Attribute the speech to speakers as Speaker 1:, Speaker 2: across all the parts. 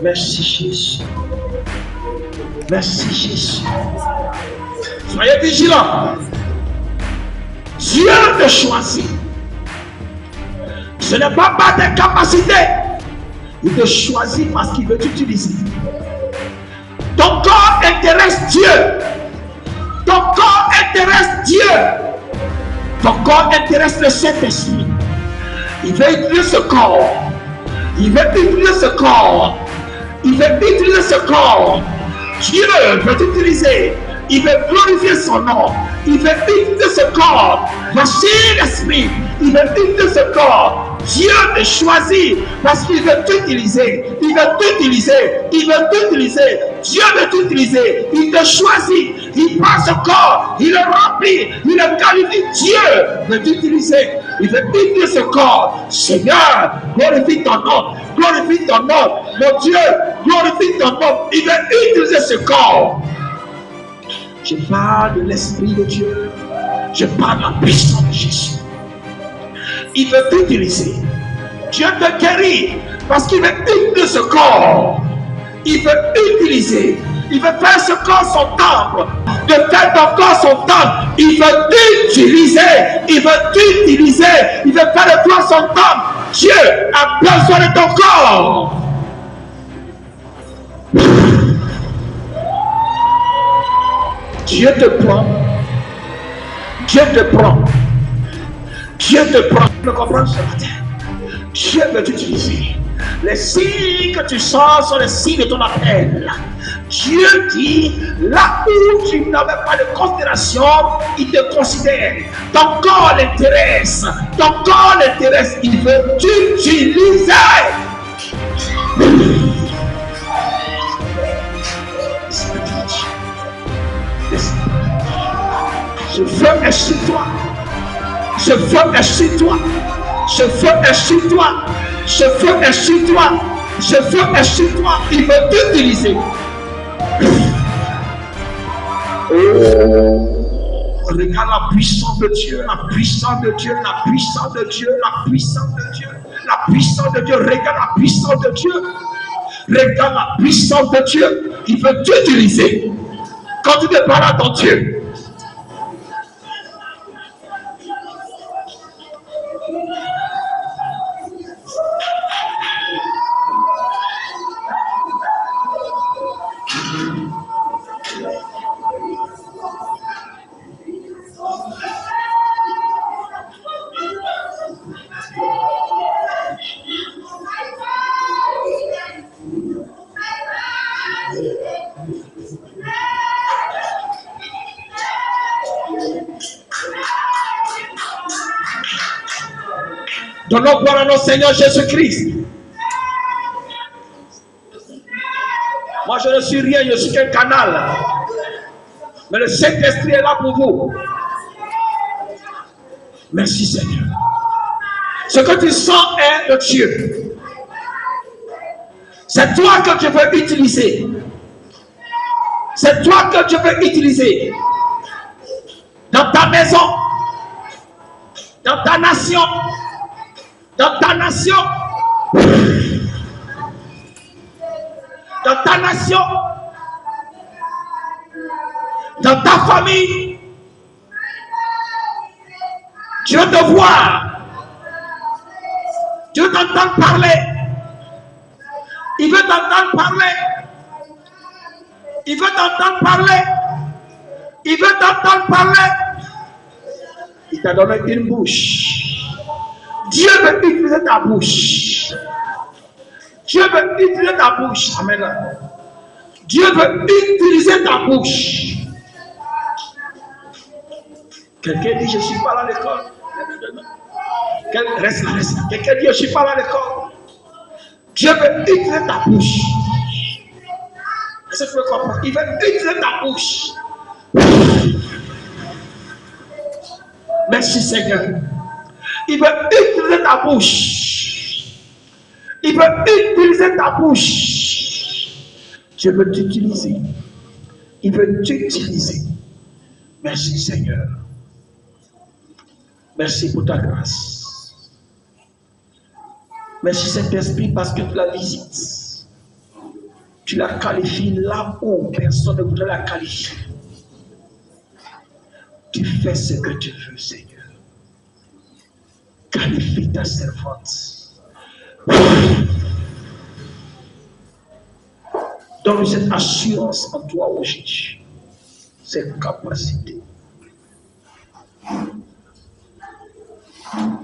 Speaker 1: Merci Jésus. Merci Jésus. Soyez vigilants. Dieu te choisit. Ce n'est pas par tes capacités. Il te choisit parce qu'il veut t'utiliser. Ton corps intéresse Dieu. Ton corps intéresse Dieu. Ton corps intéresse le Saint-Esprit. Il veut utiliser ce corps. Il veut utiliser ce corps. Il veut utiliser ce corps. Dieu veut t'utiliser. Il veut glorifier son nom. Il veut utiliser ce corps. Voici l'Esprit. Il veut utiliser ce corps. Dieu te choisit parce qu'il veut t'utiliser. Il veut t'utiliser. Il veut t'utiliser. Dieu veut t'utiliser. Il te choisit. Il prend ce corps. Il le remplit. Il le qualifie. Dieu veut t'utiliser. Il veut utiliser ce corps. Seigneur, glorifie ton nom. Glorifie ton nom. Mon Dieu, glorifie ton nom. Il veut utiliser ce corps. Je parle de l'Esprit de Dieu. Je parle de la puissance de Jésus. Il veut t'utiliser. Dieu te guérit parce qu'il veut utiliser ce corps. Il veut utiliser. Il veut faire ce corps son temple. De faire ton corps son temple. Il veut t'utiliser. Il veut t'utiliser. Il veut faire de toi son temple. Dieu a besoin de ton corps. Dieu te prend. Dieu te prend. Dieu te prend. Tu me comprends ce matin? Dieu veut t'utiliser. Les signes que tu sens sont les signes de ton appel. Dieu dit, là où tu n'avais pas de considération, il te considère. Ton corps l'intéresse. Ton corps l'intéresse. Il veut t'utiliser. Je veux être sur toi. Je veux être sur toi. Je veux être sur toi. Je veux être sur toi. Je veux être sur toi. Il veut t'utiliser. Oh, regarde la puissance de Dieu, la puissance de Dieu, la puissance de Dieu, la puissance de Dieu, la puissance de Dieu. Regarde la puissance de Dieu. Regarde la puissance de Dieu. Il veut t'utiliser. Quand tu te parles à ton Dieu. Donnons gloire à notre Seigneur Jésus-Christ. Moi, je ne suis rien, je suis qu'un canal. Mais le Saint-Esprit est là pour vous. Merci Seigneur. Ce que tu sens est de Dieu. C'est toi que je veux utiliser. C'est toi que je veux utiliser. Dans ta maison. Dans ta nation. Dans ta nation. Dans ta nation. Dans ta famille. Dieu te voit. Dieu t'entend parler. Il veut t'entendre parler. Il veut t'entendre parler. Il veut t'entendre parler. Il t'a donné une bouche. Dieu veut utiliser ta bouche. Dieu veut utiliser ta bouche. Amen. Dieu veut utiliser ta bouche. Quelqu'un dit, je ne suis pas à l'école. Reste là, reste là. Quelqu'un dit, je ne suis pas à l'école. Dieu veut utiliser ta bouche. Est-ce que tu peux comprendre? Il veut utiliser ta bouche. Merci Seigneur. Il veut utiliser ta bouche. Il veut utiliser ta bouche. Je veux t'utiliser. Il veut t'utiliser. Merci Seigneur. Merci pour ta grâce. Merci Saint-Esprit parce que tu la visites. Tu la qualifies là où personne ne voudrait la qualifier. Tu fais ce que tu veux, Seigneur. Qualifie ta servante. Donne cette assurance en toi, ô Jésus. Cette capacité.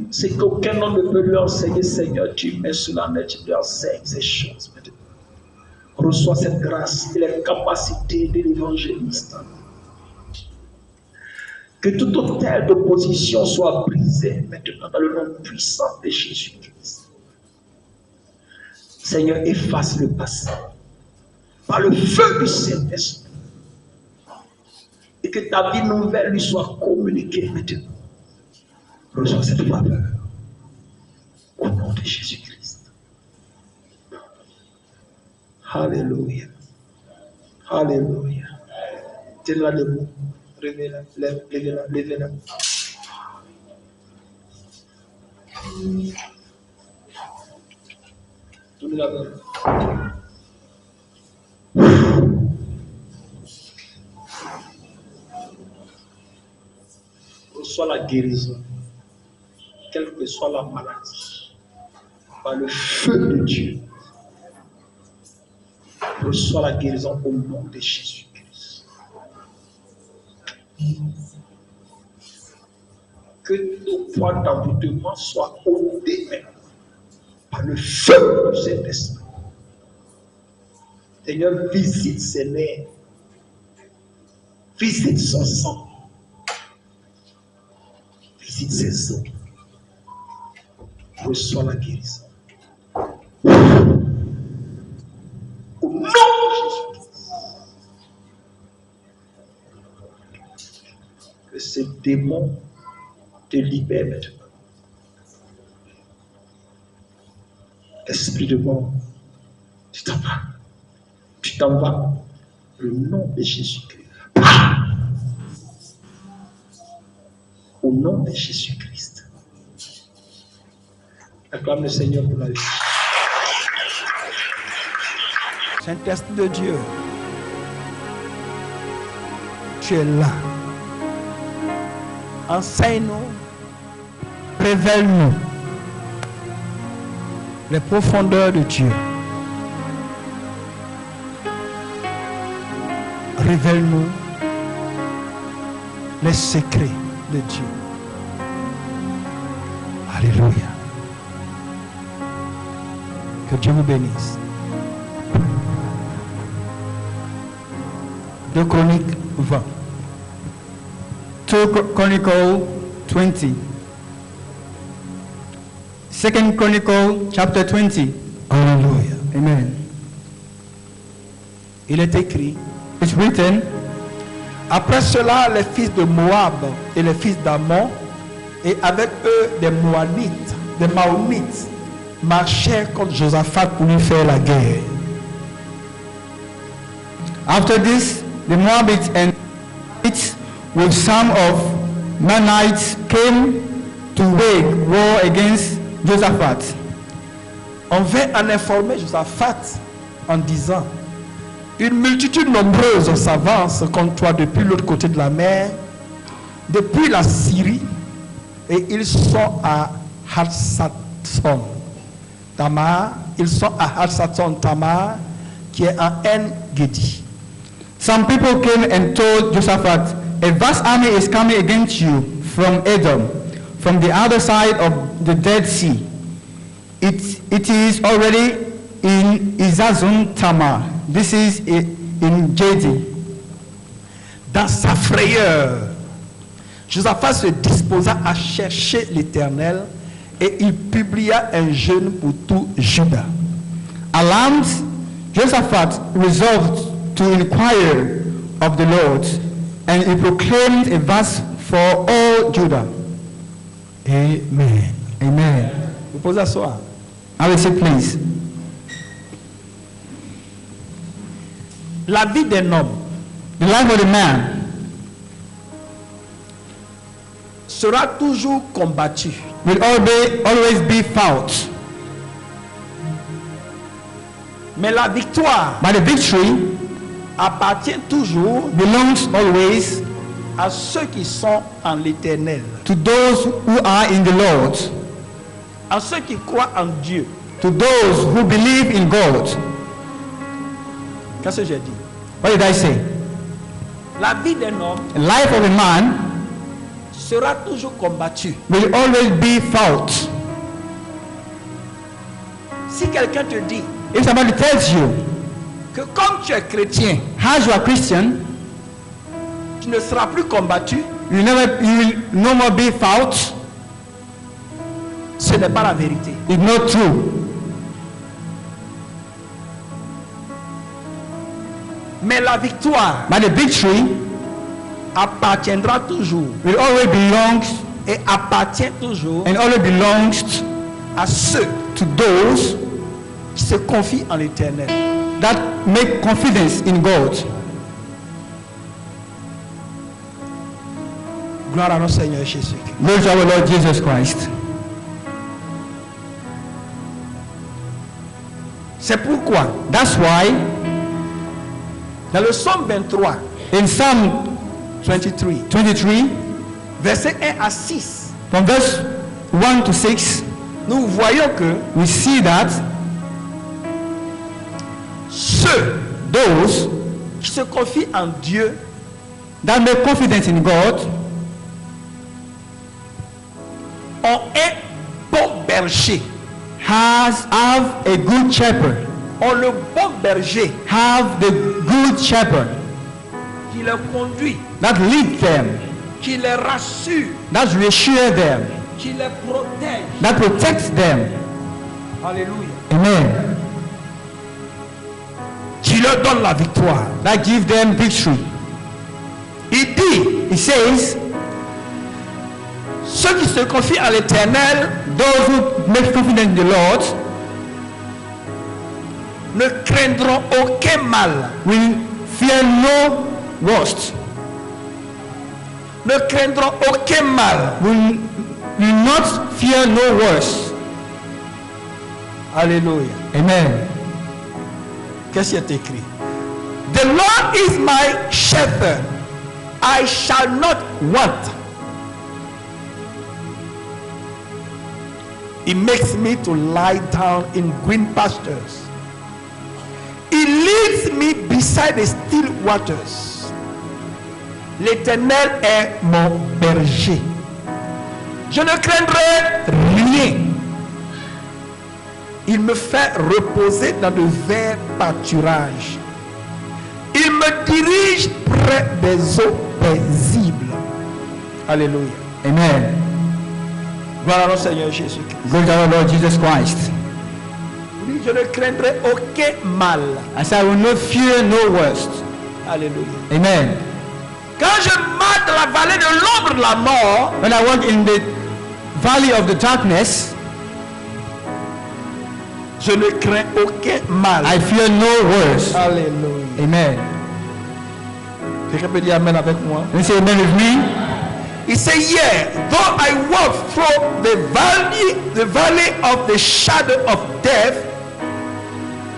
Speaker 1: C'est qu'aucun homme ne peut lui enseigner, Seigneur. Tu mets sur la main, tu lui enseignes ces choses. Reçois cette grâce et la capacité de l'évangéliste. Que tout hôtel d'opposition soit brisé maintenant dans le nom puissant de Jésus-Christ. Seigneur, efface le passé par le feu du Saint-Esprit. Et que ta vie nouvelle lui soit communiquée maintenant. Reçois cette faveur. Au nom de Jésus-Christ. Alléluia. Alléluia. Tiens-la debout. Levez-la, levez-la, levez-la. Tournez la main. Reçois la guérison, quelle que soit la maladie, par le feu de Dieu. Reçois la guérison au nom de Jésus-Christ. Que tout poids d'envoûtement soit ôté maintenant par le feu de cet esprit. Seigneur, visite ses nerfs, visite son sang, visite ses os. Reçois la guérison. Au nom de Jésus-Christ. Que ce démon te libère maintenant. Esprit de mort, tu t'en vas. Tu t'en vas. Le nom de Jésus-Christ. Au nom de Jésus-Christ. Acclame le Seigneur pour la vie.
Speaker 2: Saint-Esprit de Dieu, tu es là. Enseigne-nous, révèle-nous les profondeurs de Dieu. Révèle-nous les secrets de Dieu. Alléluia. Que Dieu vous bénisse. 2 Chroniques 20. 2 Chronicles 20. 2 Chronicles chapter 20. Hallelujah. Amen. Il est écrit, it's written, après cela, les fils de Moab et les fils d'Ammon, et avec eux des Moabites, des Maonites, marchèrent contre Josaphat pour lui faire la guerre. After this, the Moabites and with some of Manahites came to wage war against Josaphat. On vint en informer Josaphat en disant, une multitude nombreuse s'avance contre toi depuis l'autre côté de la mer, depuis la Syrie, et ils sont à Hatsatson Tamar, Tamar, qui est en En-Gedi. Some people came and told Josaphat, a vast army is coming against you from Edom, from the other side of the Dead Sea. It is already in Izazun Tamar. This is in Gedi. Dans sa frayeur, Josaphat se disposa à chercher l'Éternel et il publia un jeûne pour tout Juda. Alarmed, Josaphat resolved to inquire of the Lord, and he proclaimed a fast for all Judah. Amen. Amen. Vous pouvez asseoir. Have a seat, please. La vie d'un homme, the life of a man, sera toujours combattu. Will always be fought.
Speaker 1: Mais la victoire
Speaker 2: But the victory
Speaker 1: appartient toujours
Speaker 2: belongs always
Speaker 1: à ceux qui sont en l'Éternel,
Speaker 2: to those who are in the Lord,
Speaker 1: à ceux qui croient en Dieu.
Speaker 2: to those who believe in God.
Speaker 1: Qu'est-ce que j'ai dit?
Speaker 2: What did I say?
Speaker 1: La vie d'un homme
Speaker 2: The life of a man
Speaker 1: sera toujours combattue.
Speaker 2: will always be fought.
Speaker 1: Si quelqu'un te dit
Speaker 2: If somebody tells you,
Speaker 1: que comme tu es chrétien,
Speaker 2: as you are Christian,
Speaker 1: tu ne seras plus combattu,
Speaker 2: you will no more be fought,
Speaker 1: ce n'est pas la vérité.
Speaker 2: it's not true.
Speaker 1: Mais la victoire
Speaker 2: But the victory
Speaker 1: appartiendra toujours
Speaker 2: will always belong
Speaker 1: et appartient toujours
Speaker 2: and always belongs
Speaker 1: à ceux
Speaker 2: to those
Speaker 1: qui se confient en l'Éternel.
Speaker 2: that make confidence in God.
Speaker 1: Gloire à notre Seigneur Jésus-Christ.
Speaker 2: Glory to our Lord Jesus Christ.
Speaker 1: C'est pourquoi,
Speaker 2: That's why
Speaker 1: dans le psaume 23,
Speaker 2: in Psalm
Speaker 1: 23,
Speaker 2: 23,
Speaker 1: versets 1 à 6,
Speaker 2: from verse 1 to 6,
Speaker 1: nous voyons que
Speaker 2: we see that
Speaker 1: ceux
Speaker 2: those
Speaker 1: qui se confient en Dieu
Speaker 2: that make confidence in God
Speaker 1: ont un bon berger.
Speaker 2: have a good shepherd,
Speaker 1: Ont le bon berger
Speaker 2: have the good shepherd
Speaker 1: qui les conduit,
Speaker 2: that lead them,
Speaker 1: qui les rassure,
Speaker 2: that reassure them,
Speaker 1: qui les protège.
Speaker 2: that protects them.
Speaker 1: Alléluia.
Speaker 2: Amen.
Speaker 1: Qui leur donne la victoire.
Speaker 2: That give them victory.
Speaker 1: Il dit,
Speaker 2: He says,
Speaker 1: ceux qui se confient à l'Éternel
Speaker 2: those who make confidence in the Lord
Speaker 1: ne craindront aucun mal,
Speaker 2: will fear no worst,
Speaker 1: ne craindront aucun mal.
Speaker 2: will not fear no worse.
Speaker 1: Alléluia.
Speaker 2: Amen.
Speaker 1: Qu'est-ce qui est écrit? The Lord is my shepherd, I shall not want. He makes me to lie down in green pastures. He leads me beside the still waters. L'Éternel est mon berger. Je ne craindrai rien. Il me fait reposer dans de verts pâturages. Il me dirige près des eaux paisibles. Alléluia.
Speaker 2: Amen.
Speaker 1: Gloire à notre Seigneur Jésus-Christ.
Speaker 2: Glory to our Lord Jesus Christ.
Speaker 1: Oui, je ne craindrai aucun mal.
Speaker 2: I say, I will not fear no worst.
Speaker 1: Alléluia.
Speaker 2: Amen.
Speaker 1: Quand je marche dans la vallée de l'ombre de la mort,
Speaker 2: When I walk in the valley of the darkness,
Speaker 1: je ne crains aucun mal.
Speaker 2: I fear no worst.
Speaker 1: Alléluia.
Speaker 2: Amen.
Speaker 1: Quelqu'un peut dire amen avec moi?
Speaker 2: Can you say amen with me?
Speaker 1: He said, yeah, though I walk through the valley of the shadow of death,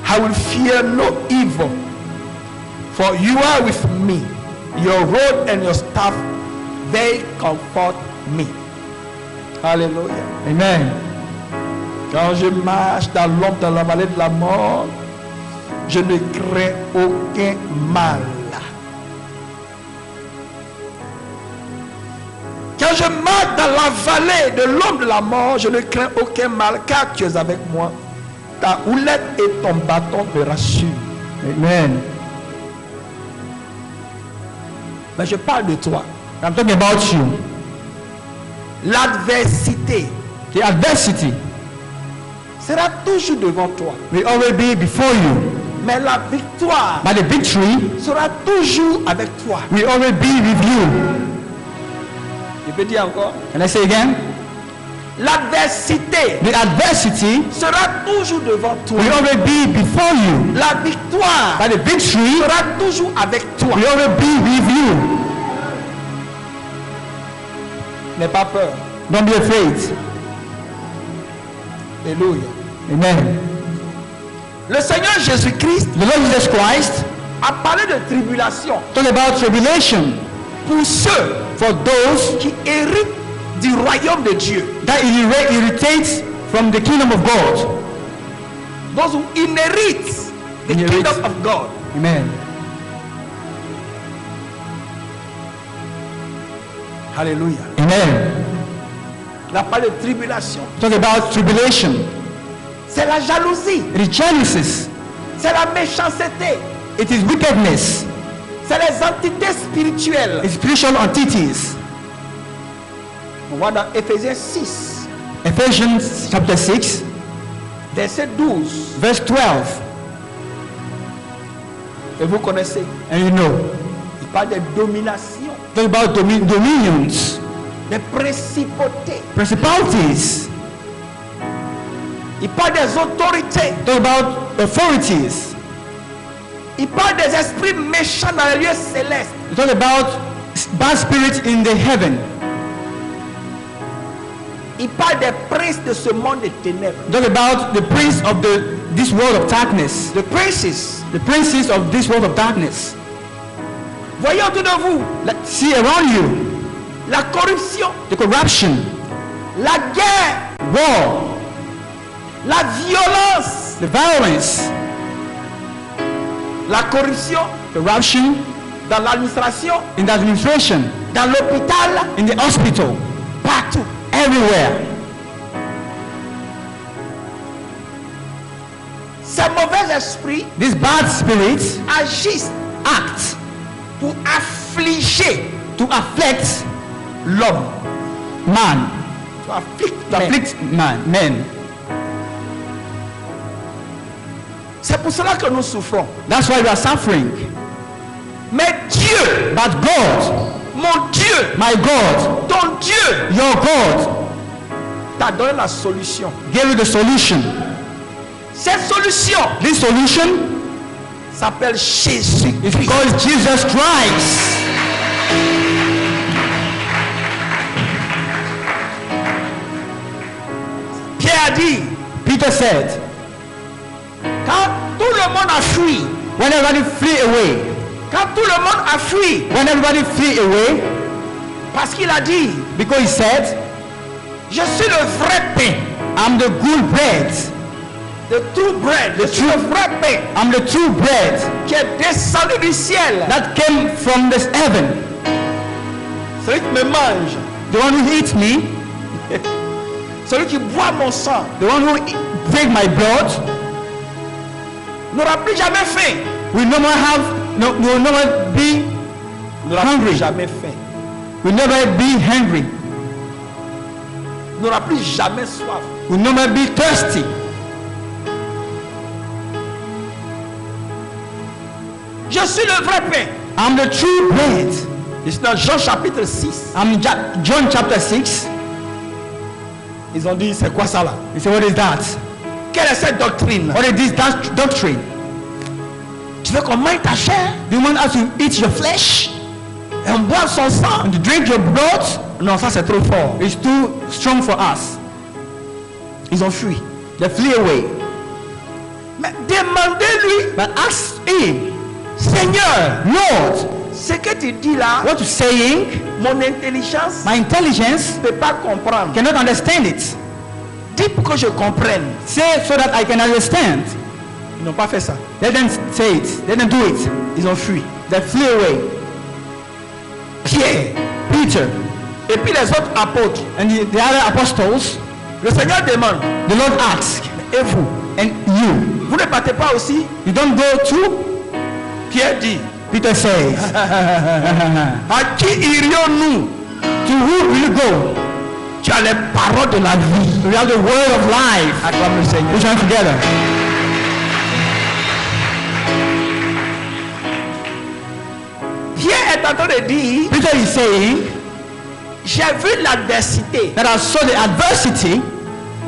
Speaker 1: I will fear no evil. For you are with me. Your rod and your staff, they comfort me. Alléluia.
Speaker 2: Amen.
Speaker 1: Quand je marche dans l'ombre de la vallée de la mort, je ne crains aucun mal. Quand je marche dans la vallée de l'ombre de la mort, je ne crains aucun mal, car tu es avec moi. Ta houlette et ton bâton me rassurent.
Speaker 2: Amen.
Speaker 1: Mais je parle de toi.
Speaker 2: I'm talking about you.
Speaker 1: L'adversité
Speaker 2: The adversity
Speaker 1: sera toujours devant toi.
Speaker 2: will always be before you,
Speaker 1: Mais la victoire
Speaker 2: but the victory
Speaker 1: sera toujours avec toi.
Speaker 2: will always be with you.
Speaker 1: Je peux dire encore.
Speaker 2: Can I say again?
Speaker 1: L'adversité
Speaker 2: The adversity
Speaker 1: sera toujours devant toi.
Speaker 2: will always be before you,
Speaker 1: La victoire
Speaker 2: but the victory
Speaker 1: sera toujours avec toi.
Speaker 2: will always be with you.
Speaker 1: N'aie pas peur.
Speaker 2: Don't be afraid.
Speaker 1: Alléluia.
Speaker 2: Amen.
Speaker 1: Le Seigneur Jésus-Christ,
Speaker 2: the Lord Jesus Christ,
Speaker 1: a parlé de tribulation
Speaker 2: talked about tribulation
Speaker 1: pour ceux
Speaker 2: for those
Speaker 1: qui héritent du royaume de Dieu.
Speaker 2: that irritate from the kingdom of God.
Speaker 1: Those who inherit the
Speaker 2: Inherit.
Speaker 1: kingdom of God.
Speaker 2: Amen.
Speaker 1: Alléluia.
Speaker 2: Amen.
Speaker 1: Il a parlé de tribulation.
Speaker 2: Talk about tribulation.
Speaker 1: C'est la jalousie.
Speaker 2: It is jealousies.
Speaker 1: C'est la méchanceté.
Speaker 2: It is wickedness.
Speaker 1: C'est les entités spirituelles.
Speaker 2: It's spiritual entities.
Speaker 1: On voit dans Éphésiens 6,
Speaker 2: Ephesians chapter 6,
Speaker 1: verset 12.
Speaker 2: verse 12.
Speaker 1: Et vous connaissez,
Speaker 2: And you know,
Speaker 1: il parle de domination,
Speaker 2: talk about dominions,
Speaker 1: des principautés.
Speaker 2: principalities.
Speaker 1: Il parle des autorités.
Speaker 2: Talk about authorities.
Speaker 1: Il parle des esprits méchants dans les lieux célestes.
Speaker 2: Talk about bad spirits in the heaven.
Speaker 1: Il parle des princes de ce monde de ténèbres.
Speaker 2: Talk about the prince of this world of darkness.
Speaker 1: The princes.
Speaker 2: The princes of this world of darkness.
Speaker 1: Voyez autour de vous
Speaker 2: See around you
Speaker 1: la corruption,
Speaker 2: the corruption,
Speaker 1: la guerre,
Speaker 2: war,
Speaker 1: la violence,
Speaker 2: the violence,
Speaker 1: la corruption
Speaker 2: corruption
Speaker 1: dans l'administration,
Speaker 2: in the administration,
Speaker 1: dans l'hôpital,
Speaker 2: in the hospital,
Speaker 1: partout.
Speaker 2: everywhere.
Speaker 1: Ces mauvais esprits
Speaker 2: These bad spirits
Speaker 1: agissent
Speaker 2: act
Speaker 1: pour affliger
Speaker 2: to afflict
Speaker 1: l'homme.
Speaker 2: man,
Speaker 1: To afflict
Speaker 2: to
Speaker 1: men.
Speaker 2: afflict men.
Speaker 1: C'est pour cela que nous souffrons.
Speaker 2: That's why we are suffering.
Speaker 1: Mais Dieu,
Speaker 2: But God,
Speaker 1: mon Dieu,
Speaker 2: my God,
Speaker 1: ton Dieu
Speaker 2: your God,
Speaker 1: t'a donné la solution.
Speaker 2: gave you the solution.
Speaker 1: Cette solution
Speaker 2: This solution
Speaker 1: s'appelle Jésus.
Speaker 2: is called Jesus Christ.
Speaker 1: Pierre a dit,
Speaker 2: Peter said,
Speaker 1: quand tout le monde a fui,
Speaker 2: when everybody flee away,
Speaker 1: quand tout le monde a fui,
Speaker 2: when everybody flee away,
Speaker 1: parce qu'il a dit,
Speaker 2: because he said,
Speaker 1: je suis le vrai pain,
Speaker 2: I'm the good bread,
Speaker 1: the true bread, je suis le vrai pain
Speaker 2: I'm the true bread
Speaker 1: qui est descendu du ciel.
Speaker 2: that came from this heaven.
Speaker 1: Celui qui me mange,
Speaker 2: The one who eats me,
Speaker 1: celui qui boit mon sang,
Speaker 2: the one who drink my blood,
Speaker 1: n'aura plus jamais faim.
Speaker 2: will no more have, will never be
Speaker 1: N'aura plus
Speaker 2: hungry,
Speaker 1: jamais faim.
Speaker 2: will never be hungry,
Speaker 1: N'aura plus jamais soif.
Speaker 2: will never be thirsty.
Speaker 1: Je suis le vrai pain.
Speaker 2: I'm the true bread.
Speaker 1: C'est dans Jean chapitre 6.
Speaker 2: I'm in John chapter 6.
Speaker 1: Ils ont dit, c'est quoi ça là?
Speaker 2: You say, what is that?
Speaker 1: Quelle est cette doctrine?
Speaker 2: What is this doctrine?
Speaker 1: Tu veux qu'on mange ta chair
Speaker 2: Do you want us to eat your flesh
Speaker 1: et on boit son sang?
Speaker 2: and to drink your blood?
Speaker 1: Non, ça c'est trop fort.
Speaker 2: It's too strong for us.
Speaker 1: Ils ont fui.
Speaker 2: They flee away.
Speaker 1: Mais demandez-lui,
Speaker 2: But ask him,
Speaker 1: Seigneur,
Speaker 2: Lord,
Speaker 1: ce que tu dis là,
Speaker 2: what you're saying,
Speaker 1: mon intelligence
Speaker 2: my intelligence
Speaker 1: ne peut pas comprendre.
Speaker 2: cannot understand it.
Speaker 1: Dis pour que je comprenne.
Speaker 2: Say so that I can understand.
Speaker 1: Ils n'ont pas fait ça.
Speaker 2: Let them say it. Let them do it.
Speaker 1: Ils ont fui.
Speaker 2: They flee away.
Speaker 1: Pierre
Speaker 2: Peter
Speaker 1: et puis les autres apôtres.
Speaker 2: and the other apostles,
Speaker 1: Le Seigneur demande,
Speaker 2: the Lord asked,
Speaker 1: et vous,
Speaker 2: and you,
Speaker 1: vous ne partez pas aussi?
Speaker 2: you don't go too?
Speaker 1: Pierre dit,
Speaker 2: Peter says,
Speaker 1: à qui irions-nous?
Speaker 2: to who will you go?
Speaker 1: Tu as les paroles de la vie.
Speaker 2: We have the word of life.
Speaker 1: Acclame le Seigneur.
Speaker 2: We join together.
Speaker 1: Pierre est en train de dire,
Speaker 2: Peter is saying
Speaker 1: j'ai vu l'adversité,
Speaker 2: that I saw the adversity,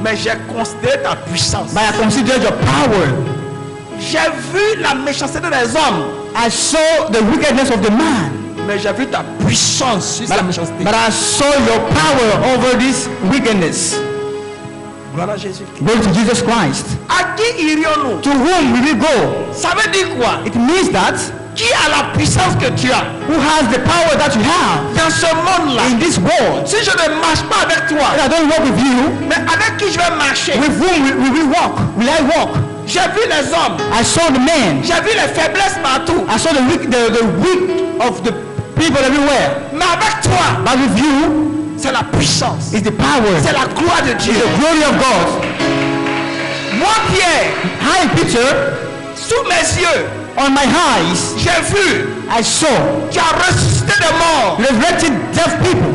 Speaker 1: mais j'ai considéré ta puissance.
Speaker 2: but I considered your power.
Speaker 1: J'ai vu la méchanceté des hommes,
Speaker 2: I saw the wickedness of the man,
Speaker 1: mais j'ai vu ta puissance sur sa méchanceté.
Speaker 2: but I saw your power over this wickedness.
Speaker 1: Voilà Jésus.
Speaker 2: Go to Jesus Christ.
Speaker 1: À qui irions-nous?
Speaker 2: To whom will we go?
Speaker 1: Ça veut dire quoi?
Speaker 2: It means that
Speaker 1: Qui a la puissance que tu as
Speaker 2: who has the power that you have
Speaker 1: dans ce monde-là?
Speaker 2: in this world.
Speaker 1: Si je ne marche pas avec toi,
Speaker 2: If I don't walk with you,
Speaker 1: mais avec qui je vais marcher?
Speaker 2: with whom will we walk? Will I walk?
Speaker 1: J'ai vu les hommes,
Speaker 2: I saw the men.
Speaker 1: j'ai vu les faiblesses partout,
Speaker 2: I saw the weak of the people everywhere.
Speaker 1: mais avec toi,
Speaker 2: But with you
Speaker 1: c'est la puissance,
Speaker 2: is the power,
Speaker 1: c'est la gloire de Dieu.
Speaker 2: is the glory of God.
Speaker 1: Moi, Pierre,
Speaker 2: Hi, Peter.
Speaker 1: sous mes yeux,
Speaker 2: On my eyes,
Speaker 1: j'ai vu,
Speaker 2: I saw
Speaker 1: tu as ressuscité des morts.
Speaker 2: resurrected deaf people.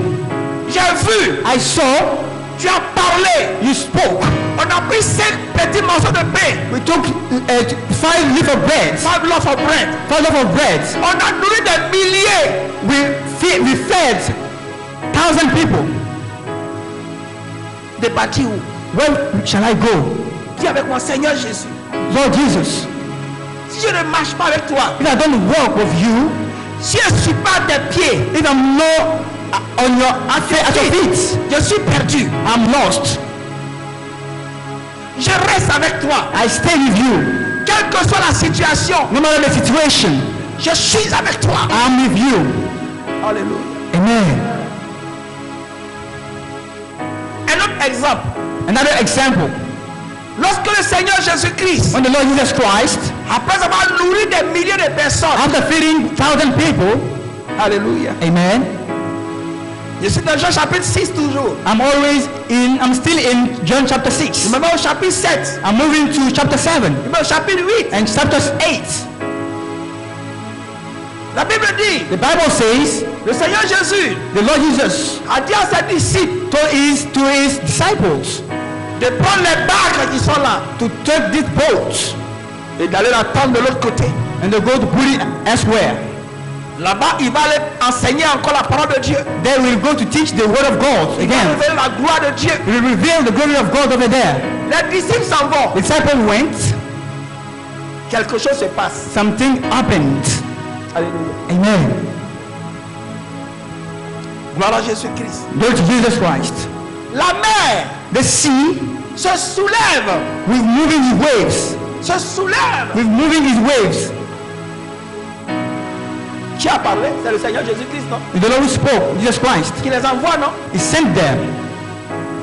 Speaker 1: J'ai vu,
Speaker 2: I saw
Speaker 1: tu as parlé.
Speaker 2: you spoke.
Speaker 1: On a pris 5 petits morceaux de pain,
Speaker 2: We took 5 loaves of bread.
Speaker 1: 5 loaves of bread.
Speaker 2: 5 loaves of bread.
Speaker 1: On a nourri des milliers.
Speaker 2: We fed 1,000 people.
Speaker 1: De partir où?
Speaker 2: Where shall I go?
Speaker 1: Dis avec moi, Seigneur Jésus,
Speaker 2: Lord Jesus,
Speaker 1: si je ne marche pas avec toi,
Speaker 2: if I don't walk with you,
Speaker 1: si je ne suis pas à tes pieds,
Speaker 2: if I'm not on your at your feet,
Speaker 1: je suis perdu.
Speaker 2: I'm lost.
Speaker 1: Je reste avec toi.
Speaker 2: I stay with you.
Speaker 1: Quelle que soit la situation,
Speaker 2: No matter the situation,
Speaker 1: je suis avec toi.
Speaker 2: I'm with you.
Speaker 1: Alléluia.
Speaker 2: Amen.
Speaker 1: Un autre exemple.
Speaker 2: Another example.
Speaker 1: Lorsque le Seigneur Jésus-Christ,
Speaker 2: When the Lord Jesus Christ,
Speaker 1: après avoir nourri des milliers de personnes,
Speaker 2: after feeding 1,000 people,
Speaker 1: Alléluia.
Speaker 2: amen.
Speaker 1: Je suis dans Jean chapitre 6 toujours.
Speaker 2: I'm still in John chapter
Speaker 1: Je
Speaker 2: 6.
Speaker 1: me mets au chapitre 7.
Speaker 2: I'm moving to chapter 7
Speaker 1: Je me mets au chapitre 8.
Speaker 2: and chapter 8.
Speaker 1: La Bible dit,
Speaker 2: The Bible says
Speaker 1: le Seigneur Jésus
Speaker 2: the Lord Jesus
Speaker 1: a dit à ses disciples
Speaker 2: to his disciples
Speaker 1: de prendre les barques qui sont là
Speaker 2: to take this boat
Speaker 1: et d'aller l'attendre de l'autre côté.
Speaker 2: and they go to put it elsewhere.
Speaker 1: Là-bas, il va aller enseigner encore la parole de Dieu.
Speaker 2: They will go to teach the word of God
Speaker 1: Il va
Speaker 2: again.
Speaker 1: révéler la gloire de Dieu.
Speaker 2: He will reveal the glory of God over there.
Speaker 1: Les disciples s'en vont.
Speaker 2: The disciples went.
Speaker 1: Quelque chose se passe.
Speaker 2: Something happened.
Speaker 1: Alléluia.
Speaker 2: Amen.
Speaker 1: Gloire à Jésus-Christ.
Speaker 2: Glory to Jesus Christ.
Speaker 1: La mer
Speaker 2: The sea
Speaker 1: se soulève.
Speaker 2: with moving his waves.
Speaker 1: Se soulève.
Speaker 2: With moving his waves.
Speaker 1: Qui a parlé? C'est le Seigneur Jésus-Christ, non?
Speaker 2: The Lord who spoke, Jesus Christ.
Speaker 1: Qui les envoie, non?
Speaker 2: He sent them.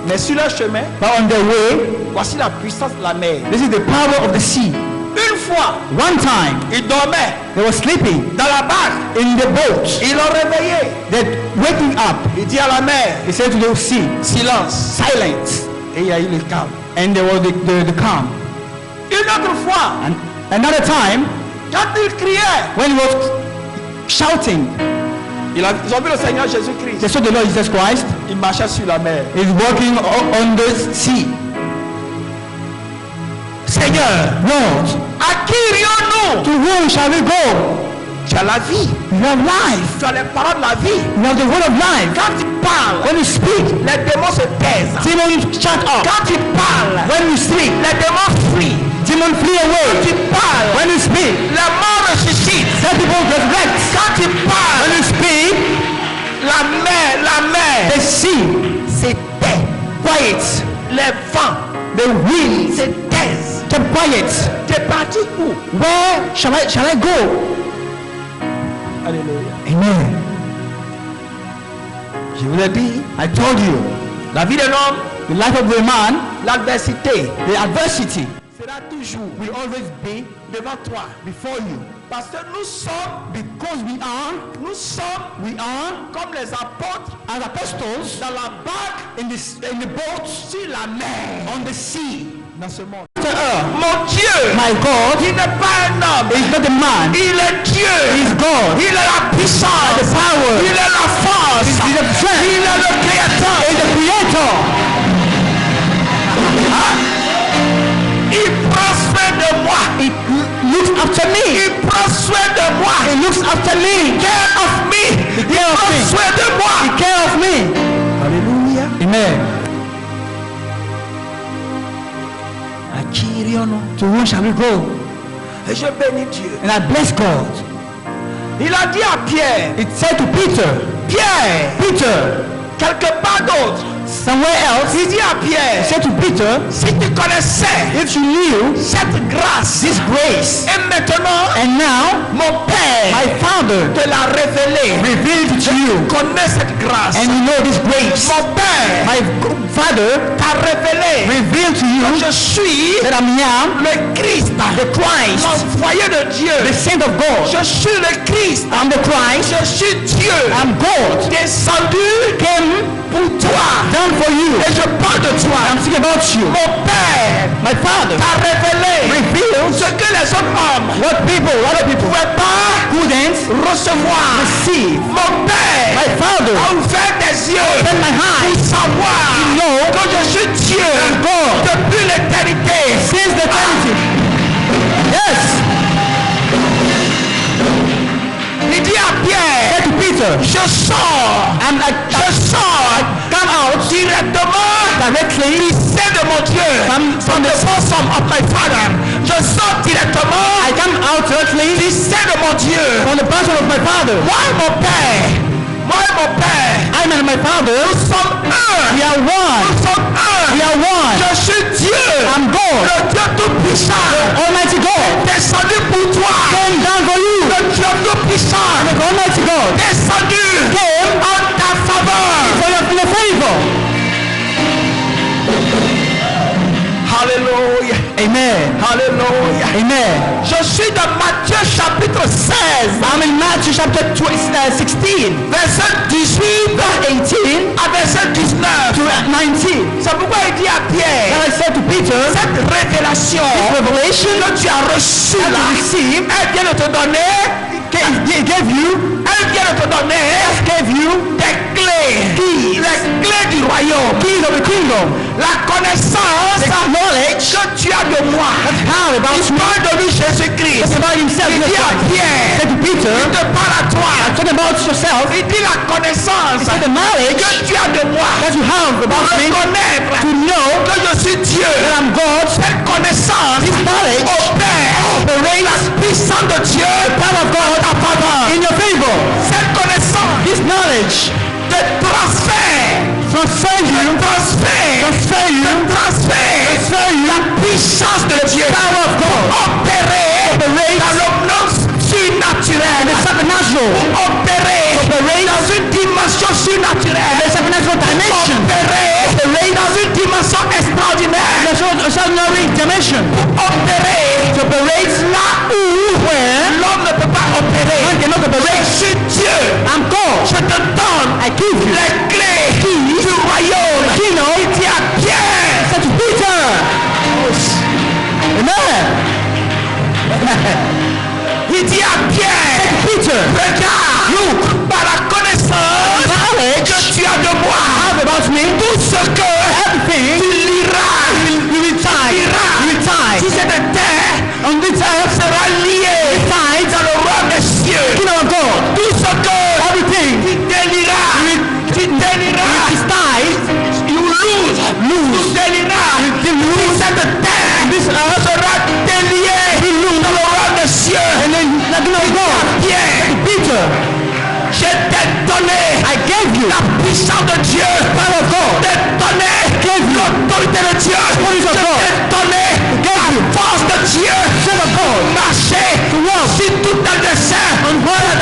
Speaker 1: Mais sur leur chemin,
Speaker 2: But on their way,
Speaker 1: voici la puissance de la mer.
Speaker 2: this is the power of the sea.
Speaker 1: Une fois,
Speaker 2: One time,
Speaker 1: ils dormaient
Speaker 2: they were sleeping
Speaker 1: dans la barque.
Speaker 2: in the boat.
Speaker 1: Ils l'ont réveillé.
Speaker 2: They're waking up.
Speaker 1: Il dit à la mer,
Speaker 2: He said to the sea,
Speaker 1: silence.
Speaker 2: silence.
Speaker 1: Et il y a eu le calme.
Speaker 2: And there was the calm.
Speaker 1: Une autre fois,
Speaker 2: And another time,
Speaker 1: quand ils criaient,
Speaker 2: when he was shouting,
Speaker 1: ils ont vu le Seigneur Jésus-Christ.
Speaker 2: they saw the Lord Jesus Christ.
Speaker 1: Il marchait sur la mer.
Speaker 2: He's walking on the sea.
Speaker 1: Seigneur,
Speaker 2: Lord,
Speaker 1: à qui irions-nous?
Speaker 2: to whom shall we go?
Speaker 1: Tu as la vie.
Speaker 2: You have life.
Speaker 1: Tu as les paroles de la vie.
Speaker 2: You have the word of life.
Speaker 1: Quand tu parles,
Speaker 2: When you speak,
Speaker 1: les démons se taisent.
Speaker 2: demons shut up.
Speaker 1: Quand tu parles,
Speaker 2: When you speak,
Speaker 1: les démons fuient.
Speaker 2: demons flee
Speaker 1: Quand
Speaker 2: away.
Speaker 1: tu parles,
Speaker 2: When you speak,
Speaker 1: les morts ressuscitent.
Speaker 2: dead people resurrect.
Speaker 1: Quand tu
Speaker 2: When
Speaker 1: parles,
Speaker 2: you speak,
Speaker 1: la mer
Speaker 2: the sea
Speaker 1: se tait.
Speaker 2: quiet.
Speaker 1: Les vents
Speaker 2: The wind
Speaker 1: se taisent.
Speaker 2: kept quiet.
Speaker 1: Tu es parti où?
Speaker 2: Where shall I go?
Speaker 1: Alléluia.
Speaker 2: Amen.
Speaker 1: Je vous l'ai dit,
Speaker 2: I told you,
Speaker 1: la vie de l'homme,
Speaker 2: the life of a man,
Speaker 1: l'adversité
Speaker 2: the adversity
Speaker 1: sera toujours
Speaker 2: will always be
Speaker 1: devant toi.
Speaker 2: before you.
Speaker 1: Parce que nous sommes
Speaker 2: We are
Speaker 1: comme les apôtres
Speaker 2: as apostles
Speaker 1: dans la barque
Speaker 2: in the boat
Speaker 1: sur la mer
Speaker 2: on the sea.
Speaker 1: dans ce monde.
Speaker 2: My
Speaker 1: Mon Dieu,
Speaker 2: God
Speaker 1: il n'est pas un homme,
Speaker 2: is not a man.
Speaker 1: il est Dieu.
Speaker 2: He is God.
Speaker 1: Il est la puissance,
Speaker 2: The power.
Speaker 1: il est la force,
Speaker 2: He is the strength.
Speaker 1: il est le créateur.
Speaker 2: He is the creator.
Speaker 1: Il prend soin de moi.
Speaker 2: He looks after me.
Speaker 1: Il prend soin de moi.
Speaker 2: He looks after me.
Speaker 1: Care of me.
Speaker 2: He
Speaker 1: Il
Speaker 2: care of
Speaker 1: prend
Speaker 2: me.
Speaker 1: soin de
Speaker 2: He
Speaker 1: moi.
Speaker 2: care of me.
Speaker 1: Alléluia.
Speaker 2: Amen.
Speaker 1: À qui irions-nous?
Speaker 2: To whom shall we go?
Speaker 1: Et je bénis Dieu.
Speaker 2: And I bless God.
Speaker 1: Il a dit à Pierre,
Speaker 2: It said to Peter,
Speaker 1: Pierre,
Speaker 2: Peter,
Speaker 1: quelque part d'autre,
Speaker 2: somewhere else,
Speaker 1: Il dit à
Speaker 2: he
Speaker 1: Pierre,
Speaker 2: said to Peter,
Speaker 1: si tu connaissais
Speaker 2: if you knew
Speaker 1: cette grâce,
Speaker 2: this grace,
Speaker 1: et maintenant,
Speaker 2: and now
Speaker 1: mon Père
Speaker 2: my Father
Speaker 1: te l'a révélé.
Speaker 2: revealed it to you,
Speaker 1: Connais cette grâce.
Speaker 2: and you know this grace,
Speaker 1: Mon Père
Speaker 2: my Father
Speaker 1: t'a révélé
Speaker 2: revealed to you
Speaker 1: que je suis
Speaker 2: that I am
Speaker 1: le Christ,
Speaker 2: the Christ,
Speaker 1: l'envoyé de Dieu.
Speaker 2: the Saint of God.
Speaker 1: Je suis le Christ.
Speaker 2: I'm the Christ.
Speaker 1: Je suis Dieu.
Speaker 2: I'm God.
Speaker 1: Descendu
Speaker 2: Came
Speaker 1: pour toi.
Speaker 2: down for you.
Speaker 1: Et je parle de toi.
Speaker 2: I'm speaking about you.
Speaker 1: Mon Père
Speaker 2: My Father
Speaker 1: t'a révélé
Speaker 2: revealed
Speaker 1: ce que les autres hommes
Speaker 2: what other
Speaker 1: ne
Speaker 2: people
Speaker 1: pouvaient pas
Speaker 2: couldn't
Speaker 1: recevoir.
Speaker 2: receive.
Speaker 1: Mon Père
Speaker 2: My Father
Speaker 1: a ouvert tes yeux
Speaker 2: opened my
Speaker 1: pour
Speaker 2: eyes
Speaker 1: savoir
Speaker 2: to know
Speaker 1: que je suis Dieu
Speaker 2: God
Speaker 1: depuis l'éternité.
Speaker 2: since the eternity. Yes.
Speaker 1: Il dit à Pierre,
Speaker 2: Said to Peter,
Speaker 1: je sors, come out directement
Speaker 2: directly
Speaker 1: du sein de mon Dieu, from the bosom of my Father. Je sors directement
Speaker 2: I come out directly
Speaker 1: du sein de mon Dieu.
Speaker 2: from the bosom of my Father.
Speaker 1: Moi et mon Père,
Speaker 2: I and my Father,
Speaker 1: nous sommes un.
Speaker 2: we are one.
Speaker 1: Nous sommes un.
Speaker 2: We are one.
Speaker 1: Je suis Dieu,
Speaker 2: I'm God,
Speaker 1: le Dieu tout-puissant,
Speaker 2: Almighty God.
Speaker 1: descendu pour toi.
Speaker 2: Came down for you.
Speaker 1: Le Dieu tout-puissant,
Speaker 2: Almighty God.
Speaker 1: descendu
Speaker 2: Came
Speaker 1: en ta faveur.
Speaker 2: for your favor.
Speaker 1: Alléluia.
Speaker 2: Amen.
Speaker 1: Alléluia.
Speaker 2: Amen.
Speaker 1: Je suis dans Matthieu chapitre 16,
Speaker 2: I'm in Matthew chapter 16,
Speaker 1: verset 18
Speaker 2: 18
Speaker 1: à verset 19.
Speaker 2: to 19.
Speaker 1: C'est pourquoi il dit à
Speaker 2: Then
Speaker 1: Pierre,
Speaker 2: I said to Peter,
Speaker 1: cette révélation
Speaker 2: revelation
Speaker 1: que tu as reçue
Speaker 2: that
Speaker 1: là,
Speaker 2: you received,
Speaker 1: elle vient de te donner,
Speaker 2: he gave you
Speaker 1: des clés, les clés du royaume,
Speaker 2: keys of the kingdom,
Speaker 1: la connaissance
Speaker 2: the knowledge
Speaker 1: que tu as de moi.
Speaker 2: how about
Speaker 1: Il parle de lui Jésus-Christ.
Speaker 2: It's about himself.
Speaker 1: Il dit à Pierre,
Speaker 2: Said to Peter,
Speaker 1: il te parle à toi.
Speaker 2: talking about yourself,
Speaker 1: Il dit la connaissance
Speaker 2: said the knowledge
Speaker 1: que tu as de moi.
Speaker 2: that you have about me,
Speaker 1: Reconnaître
Speaker 2: to know
Speaker 1: que je suis Dieu.
Speaker 2: that I'm God,
Speaker 1: Cette connaissance
Speaker 2: this knowledge
Speaker 1: opère la puissance de Dieu,
Speaker 2: the power of God
Speaker 1: ta faveur.
Speaker 2: in your favor.
Speaker 1: Cette connaissance
Speaker 2: This knowledge
Speaker 1: te transfère,
Speaker 2: transfer you,
Speaker 1: la puissance de Dieu,
Speaker 2: power of God,
Speaker 1: opérer dans le monde surnaturel,
Speaker 2: the supernatural,
Speaker 1: opérer dans une dimension surnaturelle,
Speaker 2: the supernatural dimension,
Speaker 1: opérer dans une dimension extraordinaire,
Speaker 2: the extraordinary dimension,
Speaker 1: opérer
Speaker 2: to operate
Speaker 1: là où
Speaker 2: where
Speaker 1: l'homme ne peut pas opérer.
Speaker 2: man cannot operate.
Speaker 1: Je suis Dieu.
Speaker 2: I'm God.
Speaker 1: Je te donne
Speaker 2: I give you
Speaker 1: les clés du royaume.
Speaker 2: kingdom.
Speaker 1: Il dit à Pierre,
Speaker 2: Said to Peter, Amen.
Speaker 1: il dit à Pierre,
Speaker 2: Peter,
Speaker 1: regarde, look, par la connaissance
Speaker 2: knowledge
Speaker 1: que tu as de moi,
Speaker 2: have about me,
Speaker 1: tout ce que
Speaker 2: everything
Speaker 1: tu liras,
Speaker 2: you will tie,
Speaker 1: si c'est de terre,
Speaker 2: on this earth,
Speaker 1: sera lié
Speaker 2: tied
Speaker 1: dans le royaume des cieux.
Speaker 2: kingdom of God.
Speaker 1: Tout ce que
Speaker 2: Everything
Speaker 1: tu déliras,
Speaker 2: is tied,
Speaker 1: you lose, tu déliras, si c'est de terre,
Speaker 2: this earth,
Speaker 1: sera délié dans le royaume des cieux.
Speaker 2: and then the kingdom of God.
Speaker 1: Pierre,
Speaker 2: Peter,
Speaker 1: je t'ai donné
Speaker 2: I gave you
Speaker 1: la puissance de Dieu,
Speaker 2: power of God,
Speaker 1: je t'ai donné l'autorité de Dieu, je
Speaker 2: Authority of God.
Speaker 1: t'ai donné la force de Dieu,
Speaker 2: Son of God,
Speaker 1: marcher sur tout un dessein,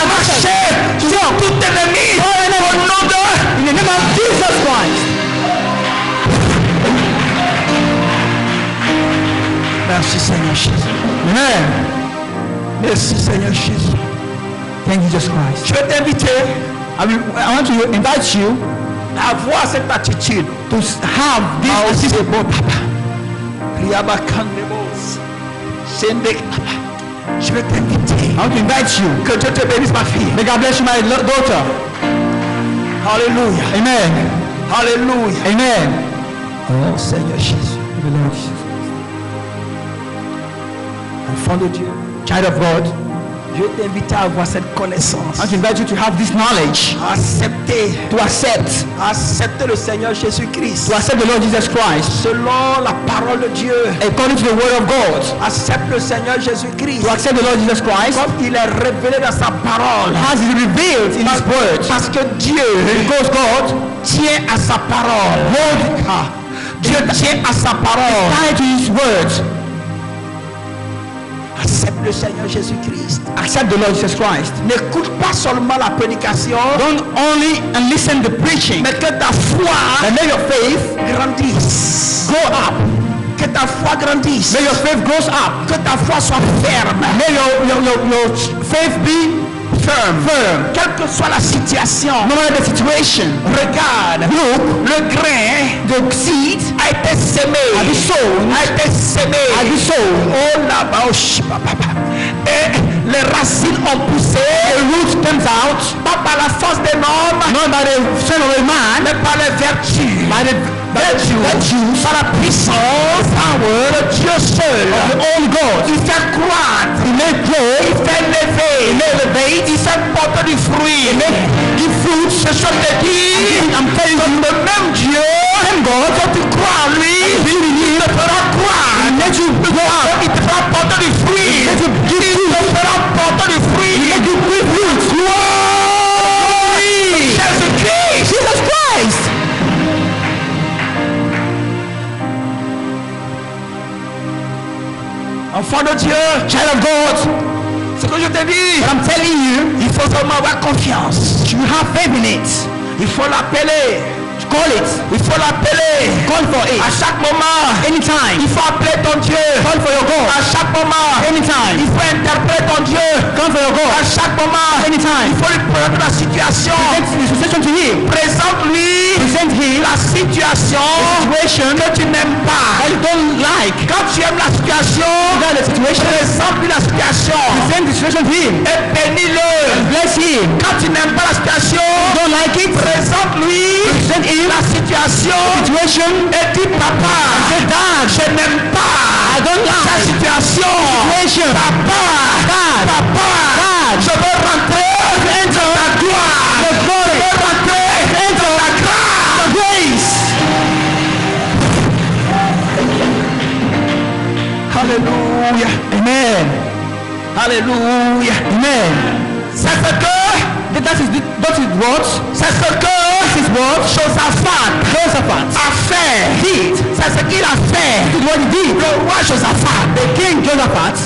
Speaker 1: marcher sur tout ennemi, au nom de
Speaker 2: in the name of Jesus Christ.
Speaker 1: Merci Seigneur Jésus.
Speaker 2: Amen.
Speaker 1: Merci Seigneur Jésus.
Speaker 2: Thank you, Jesus Christ.
Speaker 1: Je vais t'inviter
Speaker 2: I want to invite you
Speaker 1: à avoir cette attitude.
Speaker 2: to have this
Speaker 1: Aussi
Speaker 2: attitude.
Speaker 1: c'est bon papa. Riabakandemos. Sendek papa. Je vais t'inviter.
Speaker 2: I want to invite you.
Speaker 1: Que Dieu te bénisse ma fille.
Speaker 2: May God bless you, my daughter.
Speaker 1: Alléluia.
Speaker 2: Amen.
Speaker 1: Alléluia.
Speaker 2: Amen.
Speaker 1: Oh Seigneur Jésus.
Speaker 2: The Lord Jesus.
Speaker 1: Enfant de Dieu.
Speaker 2: Child of God,
Speaker 1: Je t'invite à avoir cette connaissance.
Speaker 2: I invite you to have this knowledge,
Speaker 1: Accepter le Seigneur Jésus-Christ
Speaker 2: to accept the Lord Jesus Christ
Speaker 1: selon la parole de Dieu.
Speaker 2: according to the word of God,
Speaker 1: Accepte le Seigneur Jésus-Christ
Speaker 2: to accept the Lord Jesus Christ
Speaker 1: comme il est révélé dans sa parole.
Speaker 2: as he revealed in his word.
Speaker 1: Parce que Dieu
Speaker 2: Because God
Speaker 1: tient à sa parole. Dieu tient à sa parole.
Speaker 2: tied to his word.
Speaker 1: Accepte le Seigneur Jésus-Christ.
Speaker 2: Accept the Lord Jesus Christ.
Speaker 1: N'écoute pas seulement la prédication,
Speaker 2: Don't only and listen to preaching,
Speaker 1: mais que ta foi
Speaker 2: but may your faith
Speaker 1: grandisse.
Speaker 2: grow up.
Speaker 1: Que ta foi grandisse.
Speaker 2: May your faith grows up.
Speaker 1: Que ta foi soit ferme.
Speaker 2: May your faith be firm.
Speaker 1: Quelle que soit la situation,
Speaker 2: No matter the situation,
Speaker 1: regarde,
Speaker 2: look,
Speaker 1: le grain
Speaker 2: the seed
Speaker 1: a été semé.
Speaker 2: has been sown,
Speaker 1: A été semé.
Speaker 2: has been sown.
Speaker 1: Oh là-bas, oh, et les racines ont poussé.
Speaker 2: The root comes out,
Speaker 1: Pas par la force des hommes,
Speaker 2: not by the son of a man,
Speaker 1: mais par les vertus.
Speaker 2: by the virtues,
Speaker 1: Par la puissance, power de Dieu seul.
Speaker 2: of the own God.
Speaker 1: Il fait croître.
Speaker 2: He may grow,
Speaker 1: Il fait lever.
Speaker 2: he may elevate,
Speaker 1: Il fait porter du fruit.
Speaker 2: he may give fruit.
Speaker 1: Ce sont des dires.
Speaker 2: I'm telling you,
Speaker 1: Le même Dieu,
Speaker 2: same God,
Speaker 1: quand tu crois en lui,
Speaker 2: he
Speaker 1: il te fera croire.
Speaker 2: will let you grow up,
Speaker 1: Il te fera porter du fruit.
Speaker 2: let you give
Speaker 1: Il
Speaker 2: fruit,
Speaker 1: te fera porter du fruit.
Speaker 2: let you give fruit. Glory!
Speaker 1: Jésus-Christ.
Speaker 2: Jesus Christ!
Speaker 1: Enfant de Dieu,
Speaker 2: Child of God,
Speaker 1: ce que je te dis,
Speaker 2: I'm telling you,
Speaker 1: il faut seulement avoir confiance.
Speaker 2: you have faith in it.
Speaker 1: Il faut l'appeler.
Speaker 2: Call it.
Speaker 1: Il faut l'appeler.
Speaker 2: Call for
Speaker 1: À
Speaker 2: it.
Speaker 1: chaque moment,
Speaker 2: Anytime.
Speaker 1: il faut appeler ton Dieu.
Speaker 2: Call for your God.
Speaker 1: À chaque moment, il
Speaker 2: Anytime.
Speaker 1: faut interpréter ton Dieu.
Speaker 2: Call for your
Speaker 1: À
Speaker 2: God.
Speaker 1: chaque moment,
Speaker 2: Anytime.
Speaker 1: il faut lui présenter la situation.
Speaker 2: Present the situation to him.
Speaker 1: Présente-lui
Speaker 2: Present him
Speaker 1: la situation
Speaker 2: situation
Speaker 1: que tu n'aimes pas.
Speaker 2: that you don't like.
Speaker 1: Quand tu aimes la situation,
Speaker 2: That the situation.
Speaker 1: présente-lui la situation
Speaker 2: Present the situation to him.
Speaker 1: et bénis-le.
Speaker 2: Bless him.
Speaker 1: Quand tu n'aimes pas la situation,
Speaker 2: Don't like it.
Speaker 1: présente-lui
Speaker 2: Present him
Speaker 1: la situation
Speaker 2: situation.
Speaker 1: et dis papa,
Speaker 2: Say, Dad,
Speaker 1: je n'aime pas
Speaker 2: I don't
Speaker 1: cette
Speaker 2: like
Speaker 1: situation.
Speaker 2: situation.
Speaker 1: Papa,
Speaker 2: Dad,
Speaker 1: papa,
Speaker 2: Dad,
Speaker 1: je veux rentrer
Speaker 2: enter
Speaker 1: dans ta gloire.
Speaker 2: the
Speaker 1: Je
Speaker 2: glory,
Speaker 1: veux rentrer
Speaker 2: enter
Speaker 1: dans ta grâce.
Speaker 2: the grace.
Speaker 1: Alléluia,
Speaker 2: Amen.
Speaker 1: alléluia.
Speaker 2: Amen.
Speaker 1: C'est ce que,
Speaker 2: That is what?
Speaker 1: c'est ce que
Speaker 2: This is what
Speaker 1: Josaphat
Speaker 2: Josaphat
Speaker 1: a fait.
Speaker 2: did.
Speaker 1: C'est ce qu'il a fait.
Speaker 2: This is what he did.
Speaker 1: Le roi Josaphat,
Speaker 2: The king Josaphat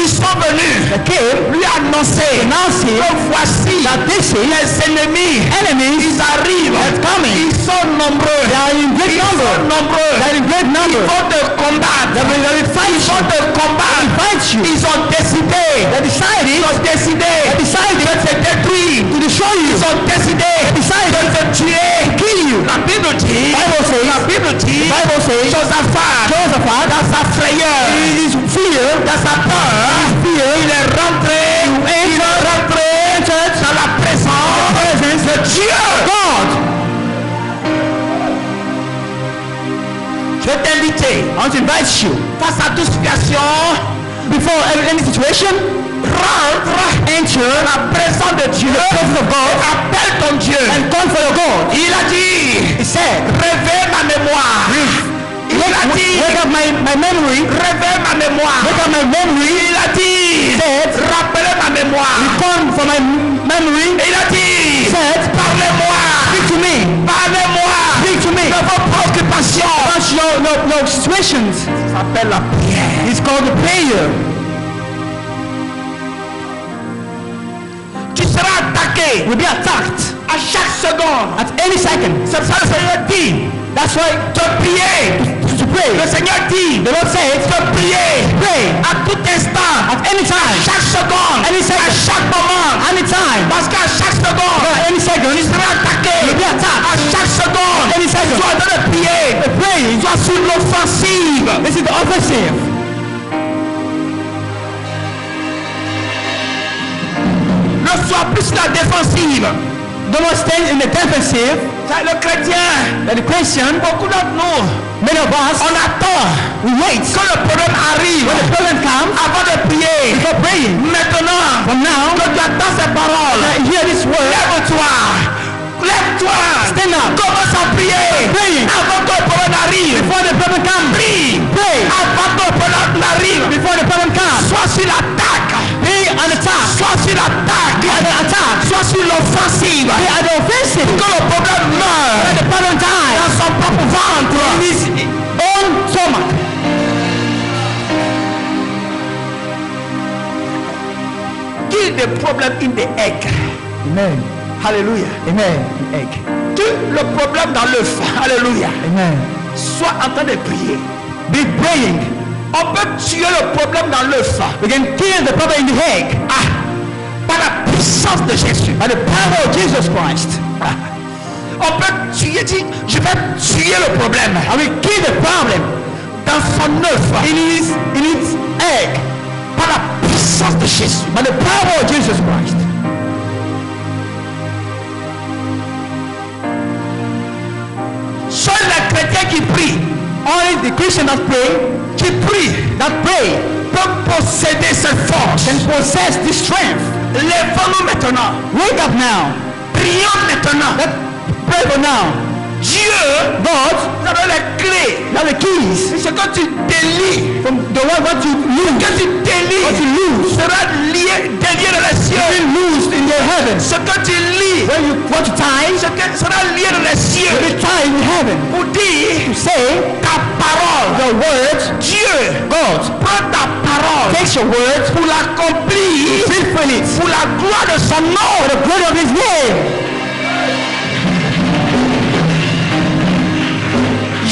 Speaker 1: ils sont venus
Speaker 2: came,
Speaker 1: lui annoncer
Speaker 2: announced him
Speaker 1: que voici
Speaker 2: that this is
Speaker 1: les ennemis.
Speaker 2: enemies
Speaker 1: Ils arrivent.
Speaker 2: that's coming.
Speaker 1: Ils sont nombreux.
Speaker 2: They are in great
Speaker 1: Ils
Speaker 2: number.
Speaker 1: sont nombreux.
Speaker 2: They are in great number.
Speaker 1: Ils vont te combattre.
Speaker 2: They will fight
Speaker 1: Ils
Speaker 2: you.
Speaker 1: vont te combattre.
Speaker 2: Fight you.
Speaker 1: Ils ont décidé.
Speaker 2: They decided
Speaker 1: Ils ont décidé
Speaker 2: They decided
Speaker 1: de te détruire.
Speaker 2: to destroy you.
Speaker 1: Ils ont décidé de te tuer.
Speaker 2: Kill you.
Speaker 1: La Bible dit.
Speaker 2: Bible says-
Speaker 1: La Bible dit.
Speaker 2: Bible says
Speaker 1: Josaphat.
Speaker 2: Josaphat
Speaker 1: Dans sa frayeur.
Speaker 2: is fear.
Speaker 1: Dans sa peur.
Speaker 2: Fear.
Speaker 1: Il est rentré. Il est rentré dans la présence de Dieu.
Speaker 2: God.
Speaker 1: Je vais t'inviter
Speaker 2: I want to invite you
Speaker 1: face à toute situation.
Speaker 2: before any situation.
Speaker 1: Rentre
Speaker 2: Enter
Speaker 1: dans la présence de Dieu.
Speaker 2: presence of God
Speaker 1: Appelle ton Dieu.
Speaker 2: and call for your God.
Speaker 1: Il a dit,
Speaker 2: He said,
Speaker 1: réveille ma mémoire. Il a dit,
Speaker 2: wake up my memory.
Speaker 1: réveille ma mémoire.
Speaker 2: Wake up my memory.
Speaker 1: Il a dit,
Speaker 2: Said,
Speaker 1: rappelez ma mémoire.
Speaker 2: come for my memory.
Speaker 1: Il a dit,
Speaker 2: Said,
Speaker 1: parlez-moi.
Speaker 2: speak to me.
Speaker 1: Parlez-moi
Speaker 2: Speak to me.
Speaker 1: de vos préoccupations.
Speaker 2: About your situations.
Speaker 1: Ça s'appelle la prière.
Speaker 2: It's called the prayer.
Speaker 1: Tu seras attaqué
Speaker 2: Will be attacked
Speaker 1: à chaque seconde.
Speaker 2: at any second.
Speaker 1: C'est ça le Seigneur dit.
Speaker 2: That's why
Speaker 1: De prier.
Speaker 2: to pray.
Speaker 1: Le Seigneur dit
Speaker 2: The Lord said,
Speaker 1: de prier
Speaker 2: pray
Speaker 1: à tout instant,
Speaker 2: at any time,
Speaker 1: chaque seconde,
Speaker 2: Any second.
Speaker 1: à chaque moment.
Speaker 2: any time.
Speaker 1: Parce qu'à chaque seconde,
Speaker 2: Any
Speaker 1: tu
Speaker 2: second,
Speaker 1: seras attaqué.
Speaker 2: you'll be attacked.
Speaker 1: À chaque seconde,
Speaker 2: Any second.
Speaker 1: tu es en train de prier.
Speaker 2: Praying.
Speaker 1: Tu es sur l'offensive.
Speaker 2: This is the offensive.
Speaker 1: Ne sois plus la défensive.
Speaker 2: Don't stand in the defensive.
Speaker 1: C'est le chrétien.
Speaker 2: That the Christian,
Speaker 1: Beaucoup d'entre nous,
Speaker 2: many of us,
Speaker 1: on attend
Speaker 2: we wait
Speaker 1: que le problème arrive
Speaker 2: when the problem comes
Speaker 1: avant de prier.
Speaker 2: before praying.
Speaker 1: Maintenant,
Speaker 2: From now, hear this word,
Speaker 1: lève-toi. Lève-toi.
Speaker 2: stand up.
Speaker 1: Commence à prier.
Speaker 2: Praying.
Speaker 1: Avant que le problème n'arrive.
Speaker 2: Before the problem comes,
Speaker 1: Prie.
Speaker 2: pray.
Speaker 1: Avant que le problème n'arrive.
Speaker 2: Before the problem comes,
Speaker 1: Sois sur l'attaque.
Speaker 2: be on the top.
Speaker 1: Sois sur l'attaque.
Speaker 2: Be on the attack.
Speaker 1: Sois sur l'offensive.
Speaker 2: Be on the offensive.
Speaker 1: Que le problème meure
Speaker 2: Let the problem die
Speaker 1: dans son propre ventre.
Speaker 2: in his own stomach.
Speaker 1: Kill the problem in the egg.
Speaker 2: Amen.
Speaker 1: Alléluia.
Speaker 2: Amen. Egg.
Speaker 1: Tue le problème dans l'œuf. Alléluia.
Speaker 2: Amen.
Speaker 1: Sois en train de prier.
Speaker 2: Be praying.
Speaker 1: On peut tuer le problème dans l'œuf.
Speaker 2: We can kill the problem in the egg
Speaker 1: Par la puissance de Jésus.
Speaker 2: by the power of Jesus Christ.
Speaker 1: On peut tuer, dit, je vais tuer le problème
Speaker 2: I will kill the problem
Speaker 1: dans son œuf.
Speaker 2: in its egg
Speaker 1: Par la puissance de Jésus.
Speaker 2: by the power of Jesus Christ.
Speaker 1: Seuls les chrétiens qui prient,
Speaker 2: Only the Christian that pray
Speaker 1: peuvent posséder cette force.
Speaker 2: can possess this strength.
Speaker 1: Lèvons-nous maintenant.
Speaker 2: Wake up now.
Speaker 1: Prions maintenant.
Speaker 2: Let's pray for now.
Speaker 1: Dieu
Speaker 2: God,
Speaker 1: nous a donné les clés.
Speaker 2: now the keys
Speaker 1: C'est que tu délies.
Speaker 2: from the one what you lose,
Speaker 1: Que tu délies
Speaker 2: what you lose,
Speaker 1: sera délié dans les cieux.
Speaker 2: will lose in the heavens.
Speaker 1: Ce que tu lis
Speaker 2: When you want to tie,
Speaker 1: ce que sera lié dans les cieux.
Speaker 2: will be tied in heaven.
Speaker 1: Pour dire
Speaker 2: To say
Speaker 1: ta parole.
Speaker 2: the word,
Speaker 1: Dieu,
Speaker 2: God,
Speaker 1: prends ta parole
Speaker 2: takes your word,
Speaker 1: pour l'accomplir
Speaker 2: fulfill it
Speaker 1: pour la gloire de son nom.
Speaker 2: for the glory of His name.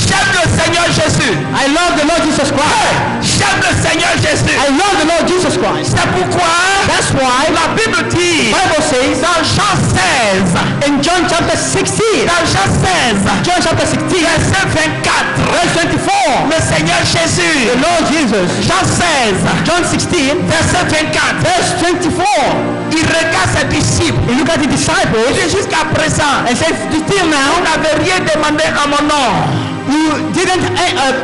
Speaker 1: J'aime le Seigneur Jésus.
Speaker 2: I love the Lord Jesus Christ.
Speaker 1: J'aime le Seigneur Jésus.
Speaker 2: I love the Lord Jesus Christ.
Speaker 1: C'est pourquoi
Speaker 2: That's why
Speaker 1: la Bible dit
Speaker 2: Bible says
Speaker 1: dans Jean 16,
Speaker 2: in John chapter 16,
Speaker 1: dans Jean 16,
Speaker 2: John chapter 16,
Speaker 1: verset 24,
Speaker 2: verse 24,
Speaker 1: le Seigneur Jésus,
Speaker 2: the Lord Jesus,
Speaker 1: Jean 16,
Speaker 2: John 16,
Speaker 1: verset 24,
Speaker 2: verse 24,
Speaker 1: il regarde ses disciples.
Speaker 2: he look at the
Speaker 1: Il
Speaker 2: disciples
Speaker 1: dit jusqu'à présent,
Speaker 2: and says, still
Speaker 1: vous
Speaker 2: now,
Speaker 1: n'avez rien demandé à mon nom.
Speaker 2: you didn't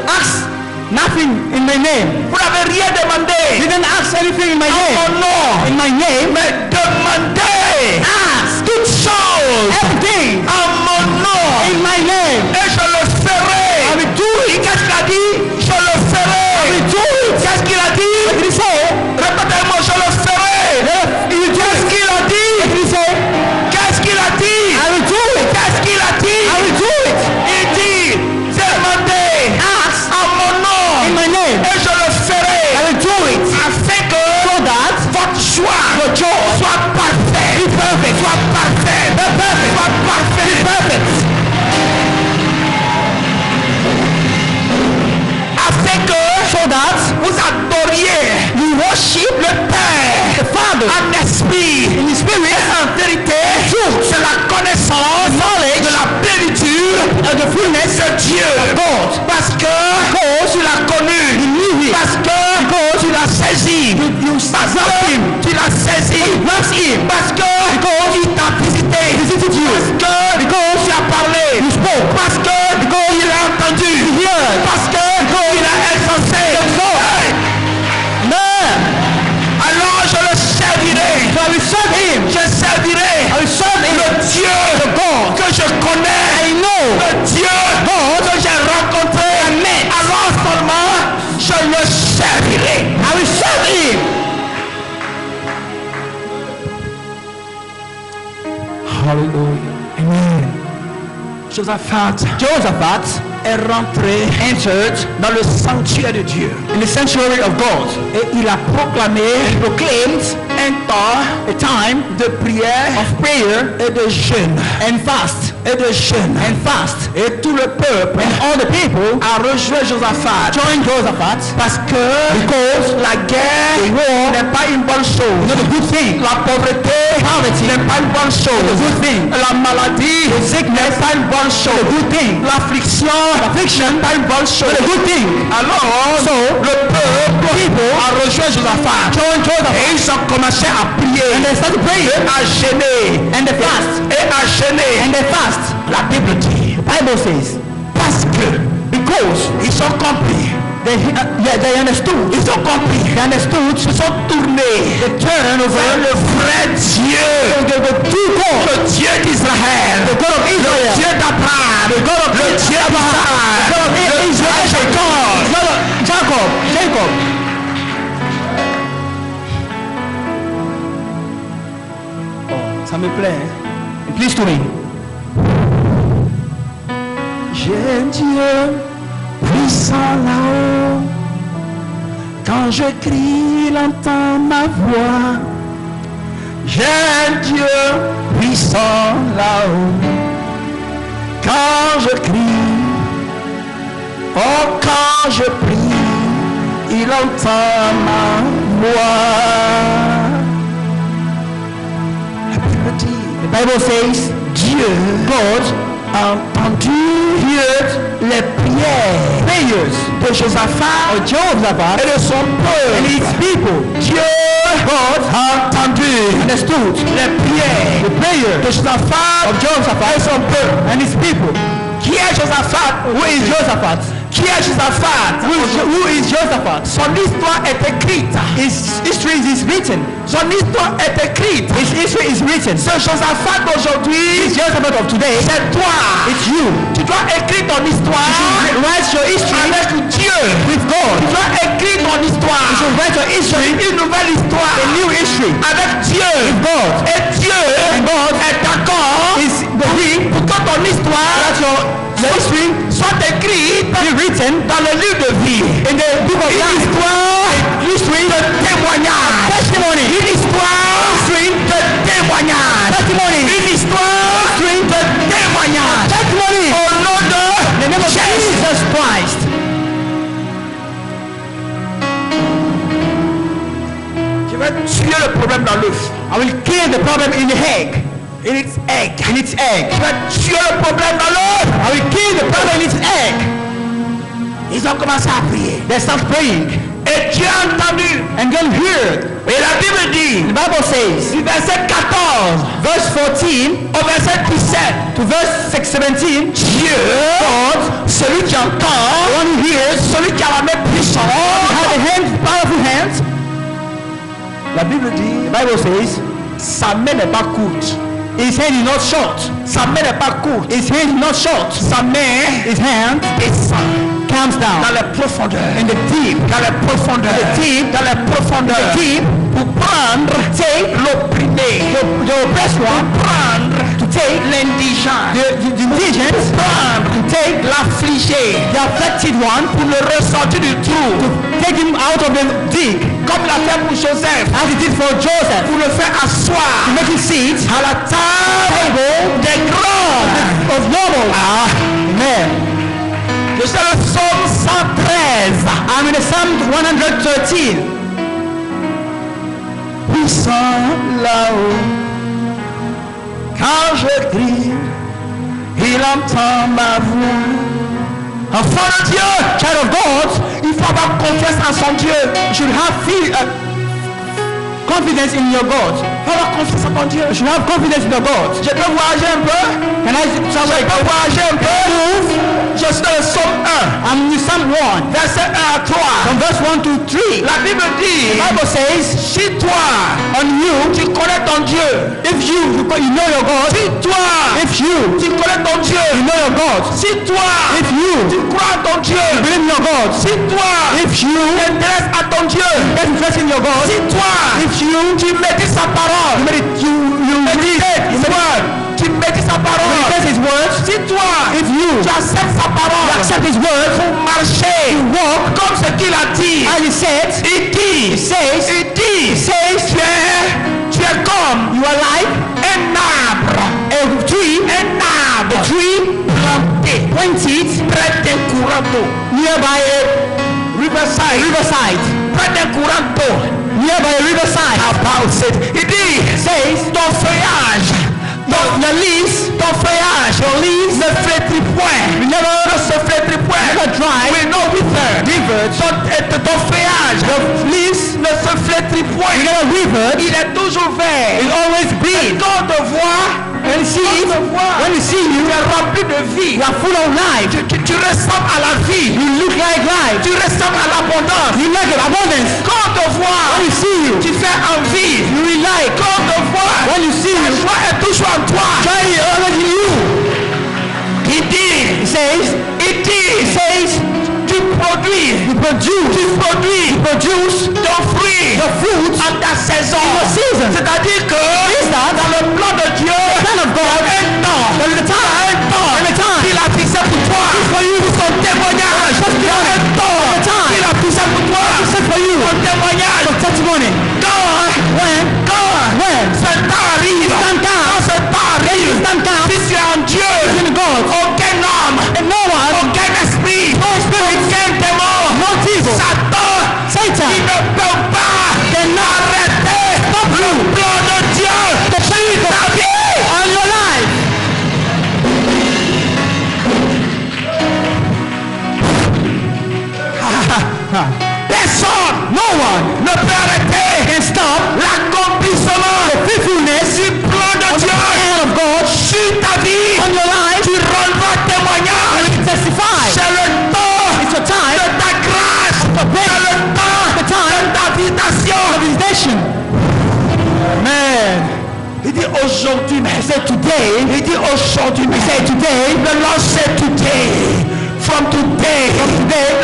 Speaker 2: ask nothing in my name.
Speaker 1: Vous n'avez rien demandé
Speaker 2: You didn't ask anything in my
Speaker 1: à mon
Speaker 2: name.
Speaker 1: nom.
Speaker 2: In my name,
Speaker 1: Mais demandez
Speaker 2: ask
Speaker 1: toutes choses
Speaker 2: everything
Speaker 1: à mon nom.
Speaker 2: in my name.
Speaker 1: Et je le ferai.
Speaker 2: I will do it.
Speaker 1: Qu'est-ce qu'il a dit? Je le
Speaker 2: I
Speaker 1: ferai.
Speaker 2: will do it.
Speaker 1: Qu'est-ce qu'il a
Speaker 2: What
Speaker 1: dit?
Speaker 2: did he say?
Speaker 1: Répétez-moi, je le ferai.
Speaker 2: He will do
Speaker 1: Qu'est-ce
Speaker 2: it.
Speaker 1: qu'il a
Speaker 2: What
Speaker 1: dit?
Speaker 2: did he say?
Speaker 1: Qu'est-ce qu'il a dit?
Speaker 2: I will do it.
Speaker 1: Qu'est-ce qu'il a dit?
Speaker 2: I will do it.
Speaker 1: Il dit, demandez
Speaker 2: Ask
Speaker 1: à mon nom.
Speaker 2: in my name.
Speaker 1: Et je le
Speaker 2: I
Speaker 1: ferai.
Speaker 2: will do it.
Speaker 1: Afin que
Speaker 2: So that
Speaker 1: votre joie
Speaker 2: your joy
Speaker 1: soit parfait.
Speaker 2: be perfect.
Speaker 1: Soit parfait.
Speaker 2: Be perfect.
Speaker 1: Soit parfait.
Speaker 2: Be perfect.
Speaker 1: Afin que
Speaker 2: So that
Speaker 1: vous adoriez
Speaker 2: you worship
Speaker 1: le Père
Speaker 2: the Father
Speaker 1: en esprit
Speaker 2: in the spirit
Speaker 1: et en vérité.
Speaker 2: truth.
Speaker 1: C'est la connaissance
Speaker 2: Knowledge
Speaker 1: de la plénitude
Speaker 2: of the fullness
Speaker 1: de Dieu.
Speaker 2: God.
Speaker 1: Parce que tu l'as connu.
Speaker 2: knew him.
Speaker 1: Parce que tu l'as saisi. Parce que tu l'as saisi.
Speaker 2: Loves him.
Speaker 1: Parce que il t'a visité.
Speaker 2: Visited you.
Speaker 1: Parce que tu as parlé.
Speaker 2: You spoke.
Speaker 1: Parce que il a entendu.
Speaker 2: You heard.
Speaker 1: Parce que il a exaucé. Hey!
Speaker 2: Man.
Speaker 1: Alors je le servirai.
Speaker 2: So I will serve him.
Speaker 1: Je servirai
Speaker 2: I will serve him.
Speaker 1: le Dieu
Speaker 2: The God.
Speaker 1: que je connais.
Speaker 2: I know.
Speaker 1: Le Dieu que j'ai rencontré. Alors seulement je le servirai.
Speaker 2: I will serve him. Hallelujah. Amen.
Speaker 1: Josaphat
Speaker 2: Josaphat
Speaker 1: est rentré
Speaker 2: entered
Speaker 1: dans le sanctuaire de Dieu
Speaker 2: in the sanctuary of God
Speaker 1: et il a proclamé
Speaker 2: and proclaimed
Speaker 1: un temps
Speaker 2: a time
Speaker 1: de prière
Speaker 2: of prayer
Speaker 1: et de jeûne
Speaker 2: and fast
Speaker 1: et de jeûne
Speaker 2: and fast,
Speaker 1: et tout le peuple
Speaker 2: and all the people
Speaker 1: a rejoint Josaphat
Speaker 2: joined Josaphat
Speaker 1: parce que
Speaker 2: because
Speaker 1: la guerre
Speaker 2: the war
Speaker 1: n'est pas une bonne chose.
Speaker 2: not a good thing.
Speaker 1: La pauvreté
Speaker 2: Poverty
Speaker 1: n'est pas une bonne
Speaker 2: is a
Speaker 1: chose.
Speaker 2: good thing.
Speaker 1: La maladie n'est pas une bonne chose.
Speaker 2: A good thing.
Speaker 1: L'affliction
Speaker 2: Affliction
Speaker 1: n'est pas une bonne chose.
Speaker 2: Not a good thing.
Speaker 1: Alors,
Speaker 2: So
Speaker 1: le peuple a rejoint Josaphat
Speaker 2: joined Josaphat
Speaker 1: et ils ont commencé à prier,
Speaker 2: and they started praying
Speaker 1: à jeûner
Speaker 2: and they fast
Speaker 1: et à jeûner.
Speaker 2: and they fast.
Speaker 1: La Bible dit
Speaker 2: The Bible says
Speaker 1: parce que
Speaker 2: course.
Speaker 1: Ils ont compris.
Speaker 2: They understood.
Speaker 1: Ils ont compris.
Speaker 2: They understood.
Speaker 1: Ils se sont tournés
Speaker 2: The turn
Speaker 1: vers
Speaker 2: over
Speaker 1: le vrai Dieu.
Speaker 2: the true God.
Speaker 1: Le Dieu d'Israël.
Speaker 2: The God of
Speaker 1: Le
Speaker 2: Israel.
Speaker 1: Dieu d'Abraham.
Speaker 2: The God of
Speaker 1: Le Dieu
Speaker 2: Abraham.
Speaker 1: d'Isaac.
Speaker 2: The God of
Speaker 1: Le Dieu
Speaker 2: Israel.
Speaker 1: de Jacob.
Speaker 2: The God of Jacob. Oh, ça me plaît. Hein? Please to me.
Speaker 1: J'ai un Dieu puissant là-haut. Quand je crie, il entend ma voix. J'ai un Dieu puissant là-haut. Quand je crie, oh quand je prie, il entend ma voix. La Bible dit,
Speaker 2: The Bible says,
Speaker 1: Dieu,
Speaker 2: God
Speaker 1: a entendu les prières de Josaphat
Speaker 2: or Jehoshaphat
Speaker 1: et de son
Speaker 2: and
Speaker 1: peuple.
Speaker 2: his people.
Speaker 1: Dieu a entendu
Speaker 2: Understood
Speaker 1: les prières
Speaker 2: the prayer
Speaker 1: de Josaphat
Speaker 2: of
Speaker 1: et
Speaker 2: Jehoshaphat
Speaker 1: son peuple.
Speaker 2: and his people.
Speaker 1: Qui est Josaphat?
Speaker 2: Who is Jehoshaphat?
Speaker 1: Qui est Josaphat?
Speaker 2: Who is Jehoshaphat?
Speaker 1: Son histoire est écrite.
Speaker 2: His history is written.
Speaker 1: Son histoire est écrite.
Speaker 2: His history is written.
Speaker 1: Ce Josaphat d'aujourd'hui,
Speaker 2: This Jehoshaphat of today,
Speaker 1: c'est toi.
Speaker 2: it's you.
Speaker 1: Tu dois écrire ton histoire
Speaker 2: Write your history
Speaker 1: avec Dieu.
Speaker 2: with God.
Speaker 1: Tu dois écrire ton histoire.
Speaker 2: You should write your history,
Speaker 1: Une nouvelle histoire
Speaker 2: a new history
Speaker 1: avec Dieu.
Speaker 2: with God.
Speaker 1: Et Dieu
Speaker 2: And God
Speaker 1: est d'accord
Speaker 2: is the will
Speaker 1: pour que ton histoire
Speaker 2: that your history
Speaker 1: soit écrite
Speaker 2: be written
Speaker 1: dans le livre de vie.
Speaker 2: in the book of
Speaker 1: Une
Speaker 2: life.
Speaker 1: histoire
Speaker 2: History,
Speaker 1: de témoignage.
Speaker 2: testimony,
Speaker 1: Une histoire de témoignage.
Speaker 2: testimony,
Speaker 1: Une histoire de témoignage.
Speaker 2: testimony.
Speaker 1: Au nom de
Speaker 2: In the name of Jesus Christ.
Speaker 1: Je vais tuer le problème dans l'œuf.
Speaker 2: I will kill the problem in the egg.
Speaker 1: In its egg.
Speaker 2: In its egg.
Speaker 1: Je vais tuer le problème dans l'œuf.
Speaker 2: I will kill the problem in its egg.
Speaker 1: Ils ont commencé à prier.
Speaker 2: They start praying.
Speaker 1: Et Dieu a entendu.
Speaker 2: And God heard.
Speaker 1: Et la Bible dit,
Speaker 2: The Bible says,
Speaker 1: du verset 14
Speaker 2: verse 14
Speaker 1: au verset 17,
Speaker 2: to verse 17,
Speaker 1: Dieu,
Speaker 2: God,
Speaker 1: celui qui entend,
Speaker 2: one who hears,
Speaker 1: celui qui a la main puissante,
Speaker 2: has a hand, powerful hands.
Speaker 1: la Bible dit,
Speaker 2: The Bible says,
Speaker 1: sa main n'est pas courte.
Speaker 2: his hand is not short.
Speaker 1: Sa main n'est pas courte.
Speaker 2: His hand is not short.
Speaker 1: Sa main
Speaker 2: His hand
Speaker 1: descend
Speaker 2: comes down
Speaker 1: dans les profondeurs.
Speaker 2: in the deep,
Speaker 1: Dans les profondeurs.
Speaker 2: The deep,
Speaker 1: dans les profondeurs.
Speaker 2: deep,
Speaker 1: Pour prendre l'opprimé.
Speaker 2: the oppressed one,
Speaker 1: Prendre
Speaker 2: to take
Speaker 1: l'indigent.
Speaker 2: the indigent,
Speaker 1: Prendre
Speaker 2: to take
Speaker 1: l'affligé.
Speaker 2: the afflicted one,
Speaker 1: Pour le ressortir du trou.
Speaker 2: take him out of the dig,
Speaker 1: Comme il a fait pour Joseph.
Speaker 2: as he did for Joseph,
Speaker 1: Pour le faire
Speaker 2: to
Speaker 1: asseoir
Speaker 2: make him sit
Speaker 1: à la table des grands.
Speaker 2: of nobles. Amen.
Speaker 1: Je suis le psaume 113.
Speaker 2: I'm in the Psalm 113.
Speaker 1: Puissant là-haut, quand je crie, il entend ma voix. Enfant de Dieu,
Speaker 2: Child of God,
Speaker 1: il faut avoir confiance en son Dieu.
Speaker 2: you should have confidence in your God.
Speaker 1: Il faut avoir confiance en ton Dieu.
Speaker 2: You should have confidence in your God.
Speaker 1: Je peux voyager un peu.
Speaker 2: Can I
Speaker 1: Je
Speaker 2: travel?
Speaker 1: peux voyager un peu. Je suis dans le psaume 1,
Speaker 2: I'm in Psalm 1,
Speaker 1: verset 1 à 3.
Speaker 2: from verse 1 to 3.
Speaker 1: La Bible dit,
Speaker 2: The Bible says,
Speaker 1: si toi,
Speaker 2: on you,
Speaker 1: tu connais ton Dieu,
Speaker 2: if you know your God,
Speaker 1: si toi,
Speaker 2: if you
Speaker 1: tu connais ton Dieu,
Speaker 2: know your God,
Speaker 1: si toi,
Speaker 2: if you
Speaker 1: tu crois en ton Dieu,
Speaker 2: believe in your God,
Speaker 1: si toi,
Speaker 2: if you
Speaker 1: t'intéresses à ton Dieu,
Speaker 2: get interest in your God,
Speaker 1: si toi,
Speaker 2: if you
Speaker 1: tu médites sa parole,
Speaker 2: you
Speaker 1: médites His word, tu médites sa parole,
Speaker 2: meditate His words,
Speaker 1: si toi,
Speaker 2: if you
Speaker 1: tu acceptes sa parole,
Speaker 2: accept His word,
Speaker 1: pour marcher,
Speaker 2: walk
Speaker 1: comme ce qu'il a dit,
Speaker 2: as He said,
Speaker 1: il dit,
Speaker 2: He says,
Speaker 1: tu es comme
Speaker 2: you are like
Speaker 1: un arbre,
Speaker 2: a tree planted
Speaker 1: près d'un courant d'eau,
Speaker 2: nearby a riverside,
Speaker 1: près d'un courant d'eau.
Speaker 2: nearby a riverside.
Speaker 1: About it. Il dit,
Speaker 2: Says,
Speaker 1: ton feuillage,
Speaker 2: your your leaves,
Speaker 1: ton feuillage,
Speaker 2: your leaves,
Speaker 1: ne flétrit point.
Speaker 2: will never,
Speaker 1: Ne se flétrit point.
Speaker 2: never dry.
Speaker 1: Will not wither. Ton feuillage,
Speaker 2: Your leaves
Speaker 1: ne se flétrit
Speaker 2: will
Speaker 1: point.
Speaker 2: never wither.
Speaker 1: Il est toujours vert.
Speaker 2: It always
Speaker 1: Et
Speaker 2: green.
Speaker 1: quand on te voit,
Speaker 2: When you see it, when you see
Speaker 1: tu
Speaker 2: you,
Speaker 1: es rempli de vie.
Speaker 2: you are full of life.
Speaker 1: Tu ressembles à la vie.
Speaker 2: You look like life.
Speaker 1: Tu ressembles à l'abondance.
Speaker 2: You like abundance.
Speaker 1: Quand on te voit,
Speaker 2: When you see you,
Speaker 1: tu fais envie.
Speaker 2: you will like.
Speaker 1: Quand on te voit,
Speaker 2: When you see
Speaker 1: la
Speaker 2: you,
Speaker 1: joie est toujours en toi.
Speaker 2: joy is always in you.
Speaker 1: Il dit,
Speaker 2: He says,
Speaker 1: tu produis
Speaker 2: you produce
Speaker 1: ton fruit
Speaker 2: the fruit
Speaker 1: en ta saison.
Speaker 2: in your season.
Speaker 1: C'est-à-dire que
Speaker 2: Is that
Speaker 1: dans le plan de Dieu,
Speaker 2: plan of God?
Speaker 1: un temps,
Speaker 2: There is a time. Every time.
Speaker 1: qu'il a fixé pour toi,
Speaker 2: for you.
Speaker 1: pour ton témoignage.
Speaker 2: Just
Speaker 1: Il y a un temps
Speaker 2: Every time.
Speaker 1: qu'il a fixé pour toi,
Speaker 2: Except for you.
Speaker 1: ton témoignage.
Speaker 2: For testimony. When
Speaker 1: Ce temps arrive,
Speaker 2: Stand down.
Speaker 1: quand ce temps arrive,
Speaker 2: stand down,
Speaker 1: si tu es en Dieu,
Speaker 2: in God,
Speaker 1: aucun homme,
Speaker 2: and no one,
Speaker 1: aucun esprit, aucun démon,
Speaker 2: no evil,
Speaker 1: Satan,
Speaker 2: Satan,
Speaker 1: il ne peut pas
Speaker 2: cannot
Speaker 1: arrêter le plan de Dieu sur ta vie.
Speaker 2: on your life.
Speaker 1: Personne,
Speaker 2: No one
Speaker 1: ne peut arrêter
Speaker 2: can stop
Speaker 1: l'accomplissement
Speaker 2: the faithfulness
Speaker 1: du plan de
Speaker 2: of the
Speaker 1: Dieu
Speaker 2: hand of God
Speaker 1: sur ta vie.
Speaker 2: on your life.
Speaker 1: Tu rendras témoignage.
Speaker 2: You testify.
Speaker 1: C'est le temps
Speaker 2: It's your time
Speaker 1: de ta grâce.
Speaker 2: of
Speaker 1: C'est
Speaker 2: grace,
Speaker 1: le temps
Speaker 2: the time
Speaker 1: de ta visitation.
Speaker 2: of visitation. Man,
Speaker 1: Il dit aujourd'hui, mais
Speaker 2: he said today,
Speaker 1: il dit aujourd'hui, mais
Speaker 2: he said today,
Speaker 1: the Lord said today, from today,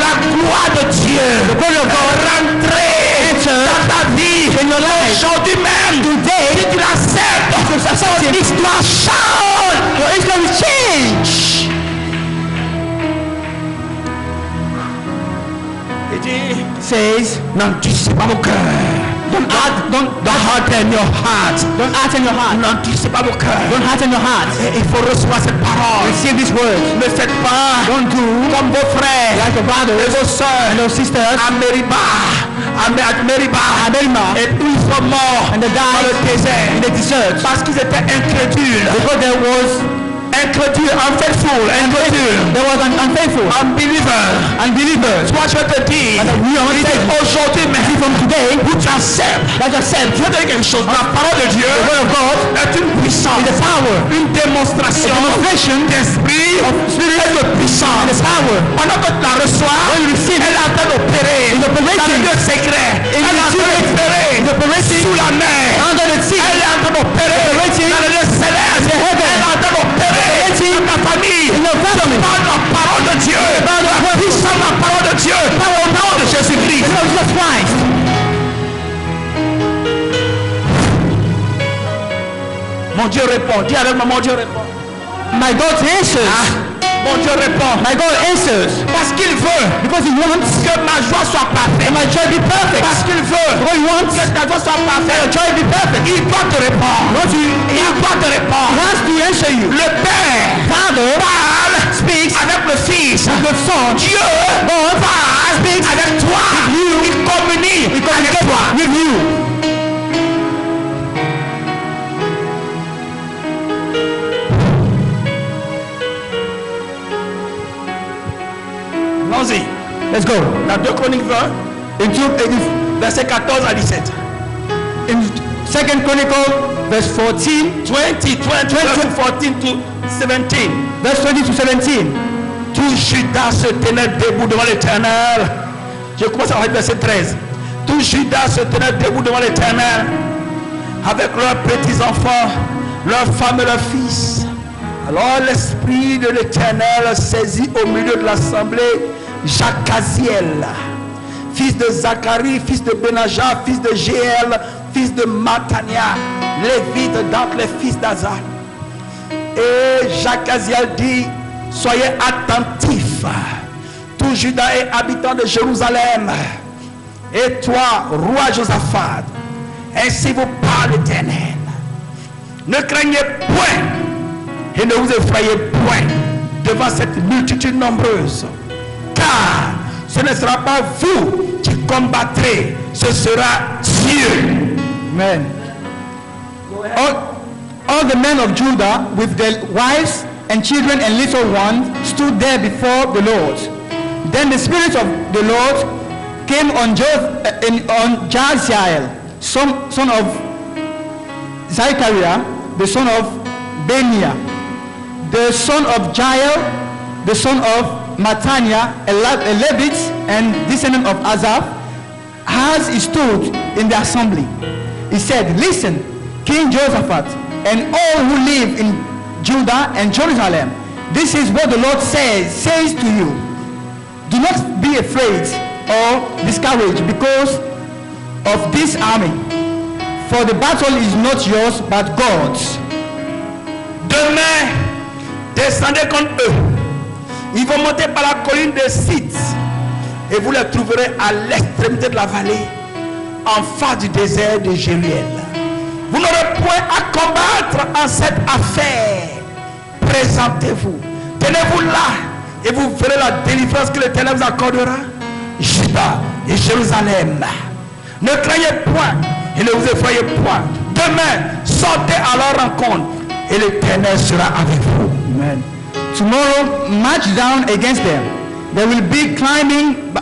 Speaker 1: la gloire de Dieu,
Speaker 2: the glory of God,
Speaker 1: rentrer
Speaker 2: enter
Speaker 1: dans ta vie.
Speaker 2: in your life.
Speaker 1: Aujourd'hui même,
Speaker 2: Today,
Speaker 1: si tu l'acceptes, ton histoire change.
Speaker 2: your history will change.
Speaker 1: Il dit,
Speaker 2: Says,
Speaker 1: n'anticipe pas mon cœur. Don't harden your heart.
Speaker 2: don't harden your heart.
Speaker 1: N'anticipe pas mon cœur.
Speaker 2: Don't harden your heart.
Speaker 1: Et il faut recevoir cette parole.
Speaker 2: Receive this word.
Speaker 1: Ne faites pas
Speaker 2: Don't do
Speaker 1: comme vos frères
Speaker 2: like your
Speaker 1: et
Speaker 2: brothers
Speaker 1: vos sœurs
Speaker 2: and your sisters
Speaker 1: à Meriba. À Meriba. Et où ils sont morts
Speaker 2: and they
Speaker 1: dans
Speaker 2: died
Speaker 1: le désert.
Speaker 2: in the desert
Speaker 1: Parce qu'ils étaient incrédules.
Speaker 2: because there was
Speaker 1: Unfaithful, incrédule.
Speaker 2: there was an unfaithful unbelievers.
Speaker 1: Toi, je te dis,
Speaker 2: we are
Speaker 1: il dit aujourd'hui, mais
Speaker 2: from today
Speaker 1: où tu acceptes.
Speaker 2: that accept
Speaker 1: Je vais te dire quelque chose. La parole de Dieu
Speaker 2: the word of God
Speaker 1: est une puissance,
Speaker 2: is the power,
Speaker 1: une démonstration
Speaker 2: a demonstration
Speaker 1: d'esprit
Speaker 2: spirit
Speaker 1: et de puissance.
Speaker 2: and the power.
Speaker 1: Pendant que tu la reçois,
Speaker 2: When you receive
Speaker 1: elle est en train d'opérer
Speaker 2: is operating.
Speaker 1: dans le lieu secret. Elle est en train d'opérer
Speaker 2: is operating
Speaker 1: sous la mer.
Speaker 2: under the sea.
Speaker 1: Elle est en train d'opérer
Speaker 2: Operating
Speaker 1: dans le lieu céleste.
Speaker 2: in heaven.
Speaker 1: Elle est en train d'opérer dans ta famille.
Speaker 2: In your family.
Speaker 1: Par la parole de Dieu. Par la puissance de la parole de Dieu. Au nom de Jésus-Christ.
Speaker 2: The Lord Jesus Christ.
Speaker 1: Mon Dieu répond. Dis avec moi, mon Dieu répond.
Speaker 2: My God answers.
Speaker 1: Mon Dieu répond.
Speaker 2: My God answers
Speaker 1: Parce qu'il veut
Speaker 2: because He wants
Speaker 1: que ma joie soit parfaite.
Speaker 2: my joy be perfect.
Speaker 1: Parce qu'il veut
Speaker 2: Because He wants
Speaker 1: que ta joie soit parfaite.
Speaker 2: your joy be perfect.
Speaker 1: Il doit te répondre. Il doit te répondre.
Speaker 2: He has to answer you.
Speaker 1: Le Père
Speaker 2: Father
Speaker 1: parle
Speaker 2: speaks
Speaker 1: avec le Fils.
Speaker 2: the Son.
Speaker 1: Dieu
Speaker 2: God
Speaker 1: parle
Speaker 2: speaks
Speaker 1: avec toi. Il communie avec toi.
Speaker 2: with you.
Speaker 1: Allons-y.
Speaker 2: Let's go.
Speaker 1: Dans 2 Chroniques 20, versets 14 à 17.
Speaker 2: In 2 Chronicle, verse 14,
Speaker 1: 20, 14 to 17.
Speaker 2: verse 20 to 17.
Speaker 1: Tout Judas se tenait debout devant l'Éternel. Je commence à verset 13. Tout Judas se tenait debout devant l'Éternel avec leurs petits-enfants, leurs femmes et leurs fils. Alors l'Esprit de l'Éternel saisit au milieu de l'assemblée Jacaziel, fils de Zacharie, fils de Benaja, fils de Jéel, fils de Matania, lévite d'entre les fils d'Azar. Et Jacaziel dit: soyez attentifs, tout Juda et habitants de Jérusalem, et toi, roi Josaphat, ainsi vous parle l'Éternel. Ne craignez point et ne vous effrayez point devant cette multitude nombreuse, car ce ne sera pas vous qui combattrez, ce sera Dieu.
Speaker 2: Amen. all the men of Judah with their wives and children and little ones stood there before the Lord. Then the Spirit of the Lord came on Jahaziel, son of Zechariah, the son of Benia, the son of Jael, the son of Mattaniah, a Levite and descendant of Asaph, as he stood in the assembly. He said, "Listen, King Jehoshaphat, and all who live in Judah and Jerusalem, this is what the Lord says to you. Do not be afraid or discouraged because of this army, for the battle is not yours but God's."
Speaker 1: Demain, descendez contre eux. Ils vont monter par la colline de Sith et vous les trouverez à l'extrémité de la vallée, en face du désert de Jéruel. Vous n'aurez point à combattre en cette affaire. Présentez-vous. Tenez-vous là et vous verrez la délivrance que l'Éternel vous accordera. Juda et Jérusalem. Ne craignez point et ne vous effrayez point. Demain, sortez à leur rencontre et l'Éternel sera avec vous.
Speaker 2: Amen. Tomorrow, march down against them. They will be climbing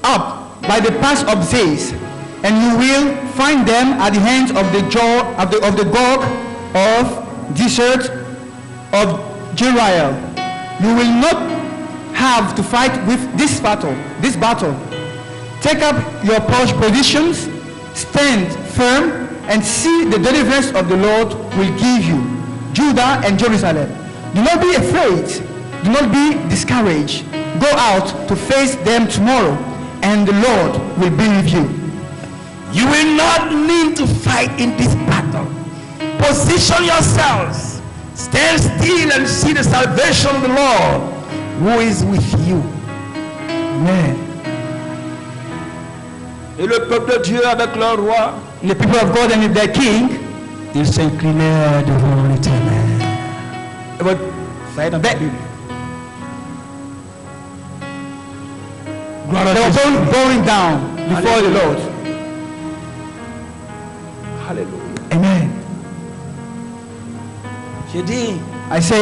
Speaker 2: up by the pass of Ziz, and you will find them at the hands of the Gog of desert of Jeriel. You will not have to fight with this battle. Take up your positions, stand firm, and see the deliverance of the Lord will give you, Judah and Jerusalem. Do not be afraid. Do not be discouraged. Go out to face them tomorrow, and the Lord will be with you.
Speaker 1: You will not need to fight in this battle. Position yourselves. Stand still and see the salvation of the Lord who is with you.
Speaker 2: Amen.
Speaker 1: Et le peuple de Dieu avec leur roi,
Speaker 2: The people of God and their king,
Speaker 1: ils s'inclinèrent devant l'Éternel.
Speaker 2: they were bowing down before the Lord.
Speaker 1: Alléluia.
Speaker 2: Amen.
Speaker 1: J'ai dit,
Speaker 2: I say,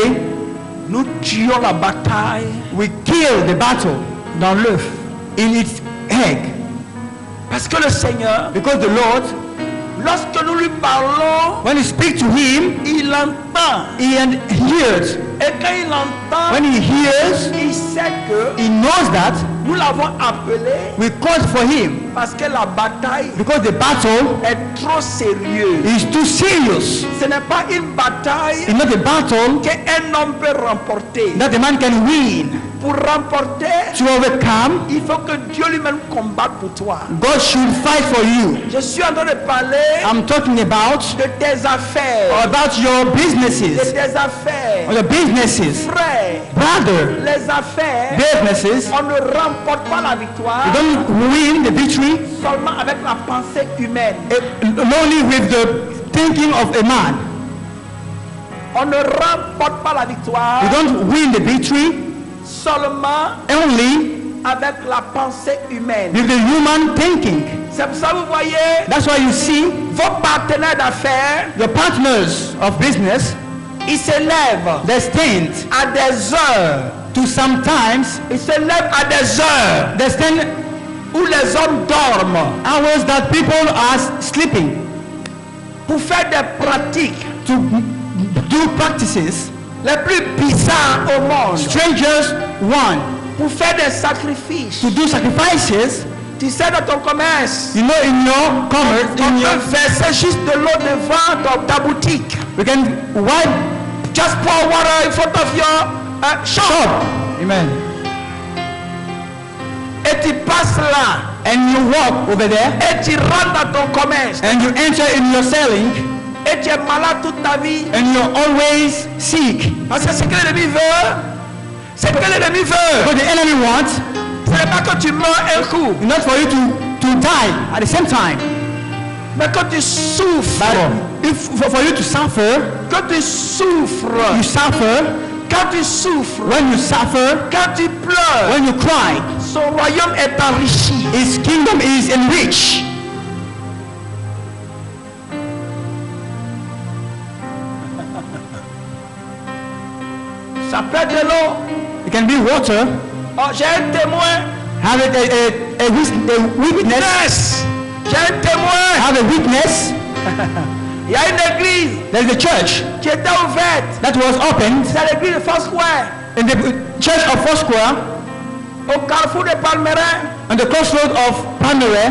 Speaker 1: nous tuons la bataille
Speaker 2: we kill the battle
Speaker 1: dans l'œuf.
Speaker 2: in its egg,
Speaker 1: Parce que le Seigneur,
Speaker 2: because the Lord,
Speaker 1: lorsque nous lui parlons,
Speaker 2: when you speak to him,
Speaker 1: il entend.
Speaker 2: he hears.
Speaker 1: Et quand il entend,
Speaker 2: When he hears,
Speaker 1: il sait que
Speaker 2: he knows that
Speaker 1: nous l'avons appelé
Speaker 2: we called for him
Speaker 1: parce que la bataille
Speaker 2: because the battle
Speaker 1: est trop sérieuse.
Speaker 2: is too serious.
Speaker 1: Ce n'est pas une bataille
Speaker 2: It's not a battle
Speaker 1: qu'un homme peut remporter.
Speaker 2: that a man can win.
Speaker 1: Pour remporter,
Speaker 2: To overcome,
Speaker 1: il faut que Dieu lui-même combatte pour toi.
Speaker 2: God should fight for you.
Speaker 1: Je suis en train de parler
Speaker 2: I'm talking about
Speaker 1: de tes affaires.
Speaker 2: your
Speaker 1: De
Speaker 2: businesses,
Speaker 1: tes affaires.
Speaker 2: or the businesses,
Speaker 1: Frère,
Speaker 2: brother,
Speaker 1: les affaires,
Speaker 2: businesses.
Speaker 1: on ne remporte pas la victoire
Speaker 2: You don't win the victory
Speaker 1: seulement avec la pensée humaine.
Speaker 2: only with the thinking of a man.
Speaker 1: On ne remporte pas la victoire
Speaker 2: You don't win the victory
Speaker 1: seulement
Speaker 2: only
Speaker 1: avec la pensée humaine.
Speaker 2: with the human thinking.
Speaker 1: C'est pour ça que vous voyez
Speaker 2: That's why you see
Speaker 1: vos partenaires d'affaires,
Speaker 2: your partners of business,
Speaker 1: ils se lèvent
Speaker 2: they stand
Speaker 1: à des heures.
Speaker 2: to sometimes
Speaker 1: Ils se lèvent à des heures
Speaker 2: they stand
Speaker 1: où les hommes dorment
Speaker 2: hours that people are sleeping
Speaker 1: pour faire des pratiques
Speaker 2: to do practices
Speaker 1: les plus bizarres au monde,
Speaker 2: strangers want
Speaker 1: pour faire des sacrifices.
Speaker 2: to do sacrifices.
Speaker 1: Tu sais, dans ton commerce,
Speaker 2: You know, in your commerce,
Speaker 1: on
Speaker 2: in your,
Speaker 1: peut verser juste de l'eau devant ta boutique.
Speaker 2: we can wipe
Speaker 1: Just pour water in front of your shop.
Speaker 2: shop. Amen.
Speaker 1: Et tu passes là.
Speaker 2: And you walk over there
Speaker 1: Et tu rentres dans ton commerce.
Speaker 2: and you enter in your selling
Speaker 1: Et tu es malade toute ta vie.
Speaker 2: and you're always sick.
Speaker 1: Parce que ce que l'ennemi veut, c'est que l'ennemi veut.
Speaker 2: What the enemy wants
Speaker 1: Ce n'est pas que tu meurs un coup,
Speaker 2: is not for you to die at the same time,
Speaker 1: mais que tu souffres.
Speaker 2: but if for you to suffer,
Speaker 1: Que tu souffres.
Speaker 2: you suffer.
Speaker 1: Quand tu souffres,
Speaker 2: When you suffer,
Speaker 1: quand tu pleures,
Speaker 2: when you cry,
Speaker 1: son royaume est enrichi.
Speaker 2: his kingdom is enriched.
Speaker 1: Ça peut être de l'eau.
Speaker 2: It can be water.
Speaker 1: Oh, j'ai un témoin.
Speaker 2: Have a witness.
Speaker 1: Yes. J'ai un témoin.
Speaker 2: Have a witness.
Speaker 1: Il y a une église
Speaker 2: There's a church
Speaker 1: qui était ouverte.
Speaker 2: that was opened
Speaker 1: C'est l'église de Foursquare.
Speaker 2: in the church of Foursquare
Speaker 1: Au carrefour de Palmerain.
Speaker 2: on the crossroad of Palmyra.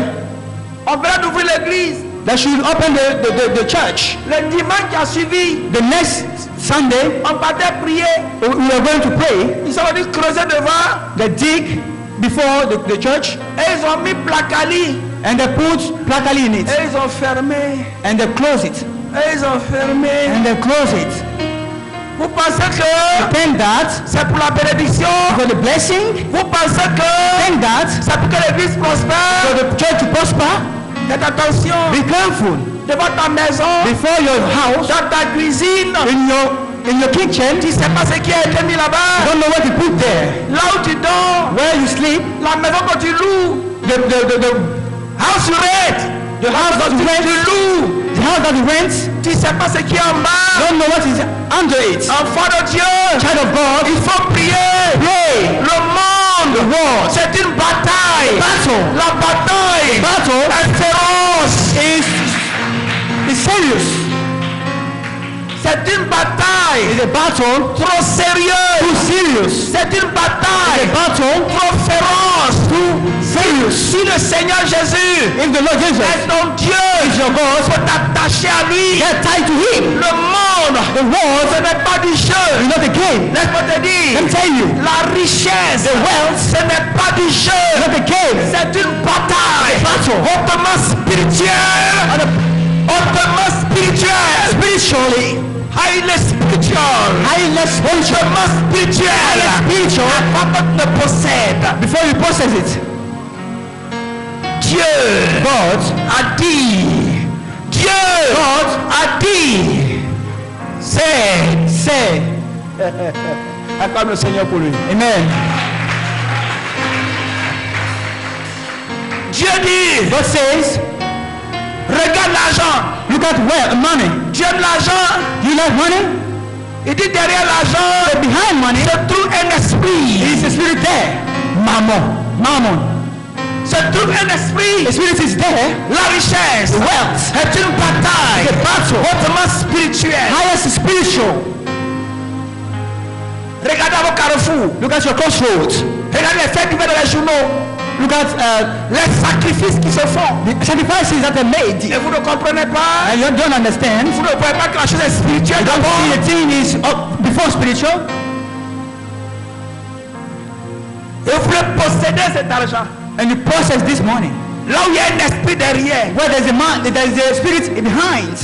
Speaker 1: On venait d'ouvrir l'église.
Speaker 2: That should open the church.
Speaker 1: Le dimanche qui a suivi,
Speaker 2: The next Sunday,
Speaker 1: on partait prier.
Speaker 2: we were going to pray.
Speaker 1: Ils sont venus creuser devant.
Speaker 2: They dig before the church
Speaker 1: Et ils ont mis placali.
Speaker 2: and they put placali in it
Speaker 1: Et ils ont fermé.
Speaker 2: and they close it
Speaker 1: Et ils ont fermé.
Speaker 2: and they close it.
Speaker 1: Vous pensez que
Speaker 2: Think that
Speaker 1: c'est pour la bénédiction?
Speaker 2: for the blessing.
Speaker 1: Vous pensez que
Speaker 2: Think that
Speaker 1: c'est pour que l'église
Speaker 2: for
Speaker 1: prospère?
Speaker 2: the church to prosper.
Speaker 1: Faites attention.
Speaker 2: Be careful
Speaker 1: Devant ta maison,
Speaker 2: before your house,
Speaker 1: dans ta cuisine,
Speaker 2: in your kitchen.
Speaker 1: tu
Speaker 2: You
Speaker 1: ne sais pas ce qui a été mis là-bas.
Speaker 2: don't know what to put there.
Speaker 1: Là où tu dors,
Speaker 2: Where you sleep,
Speaker 1: la maison que tu loues,
Speaker 2: the
Speaker 1: house you rent,
Speaker 2: the house that you
Speaker 1: tu
Speaker 2: rent,
Speaker 1: loues,
Speaker 2: the house that you rent.
Speaker 1: tu ne sais pas ce qui est en bas.
Speaker 2: Don't know what is under it.
Speaker 1: Enfant de Dieu,
Speaker 2: Child of God,
Speaker 1: il faut prier.
Speaker 2: pray.
Speaker 1: Le monde,
Speaker 2: The world
Speaker 1: c'est une bataille.
Speaker 2: battle
Speaker 1: La bataille est féroce.
Speaker 2: is serious.
Speaker 1: C'est une bataille
Speaker 2: It's a battle
Speaker 1: trop sérieuse.
Speaker 2: too serious.
Speaker 1: C'est une
Speaker 2: It's
Speaker 1: bataille
Speaker 2: a battle
Speaker 1: trop féroce.
Speaker 2: too serious.
Speaker 1: Si le Seigneur Jésus
Speaker 2: If the Lord Jesus
Speaker 1: est ton Dieu,
Speaker 2: is your God,
Speaker 1: faut t'attacher à lui.
Speaker 2: get tied to Him.
Speaker 1: Le monde,
Speaker 2: The world
Speaker 1: ce n'est pas du
Speaker 2: is
Speaker 1: jeu.
Speaker 2: not a game.
Speaker 1: Laisse-moi te
Speaker 2: Let me
Speaker 1: dire,
Speaker 2: tell you,
Speaker 1: la richesse,
Speaker 2: the wealth
Speaker 1: ce n'est pas du
Speaker 2: is
Speaker 1: jeu.
Speaker 2: not a game.
Speaker 1: C'est une bataille
Speaker 2: Battle.
Speaker 1: hautement spirituelle. Hautement spirituelle.
Speaker 2: Spiritually,
Speaker 1: Highly spiritual.
Speaker 2: highly spiritual.
Speaker 1: Hautement spirituelle.
Speaker 2: Spiritual.
Speaker 1: Avant qu'on ne possède.
Speaker 2: Before you process it,
Speaker 1: Dieu
Speaker 2: God,
Speaker 1: a dit. Dieu a dit. C'est.
Speaker 2: say,
Speaker 1: Acclame le Seigneur pour lui.
Speaker 2: Amen.
Speaker 1: Dieu dit.
Speaker 2: God says,
Speaker 1: Regarde l'argent.
Speaker 2: look at where money.
Speaker 1: Dieu aime l'argent.
Speaker 2: Do you like money?
Speaker 1: Il dit derrière l'argent
Speaker 2: Behind money
Speaker 1: se trouve un esprit.
Speaker 2: is a spirit there. Mammon.
Speaker 1: Se trouve un esprit.
Speaker 2: The spirit is there.
Speaker 1: La richesse
Speaker 2: Wealth.
Speaker 1: est une bataille
Speaker 2: The battle.
Speaker 1: hautement spirituelle.
Speaker 2: Highest spiritual.
Speaker 1: Regardez vos carrefours.
Speaker 2: Look at your crossroads.
Speaker 1: Regardez les faits divers dans les journaux.
Speaker 2: Look at
Speaker 1: Les sacrifices qui se font.
Speaker 2: the sacrifices that are made.
Speaker 1: Et vous ne comprenez pas.
Speaker 2: And you don't understand.
Speaker 1: Vous ne voyez pas que la chose est spirituelle
Speaker 2: You don't
Speaker 1: d'abord.
Speaker 2: see the thing is up before spiritual.
Speaker 1: Et vous voulez posséder cet argent.
Speaker 2: And you process this money.
Speaker 1: Là où il y a un esprit derrière.
Speaker 2: Where there's a man, there's a spirit behind.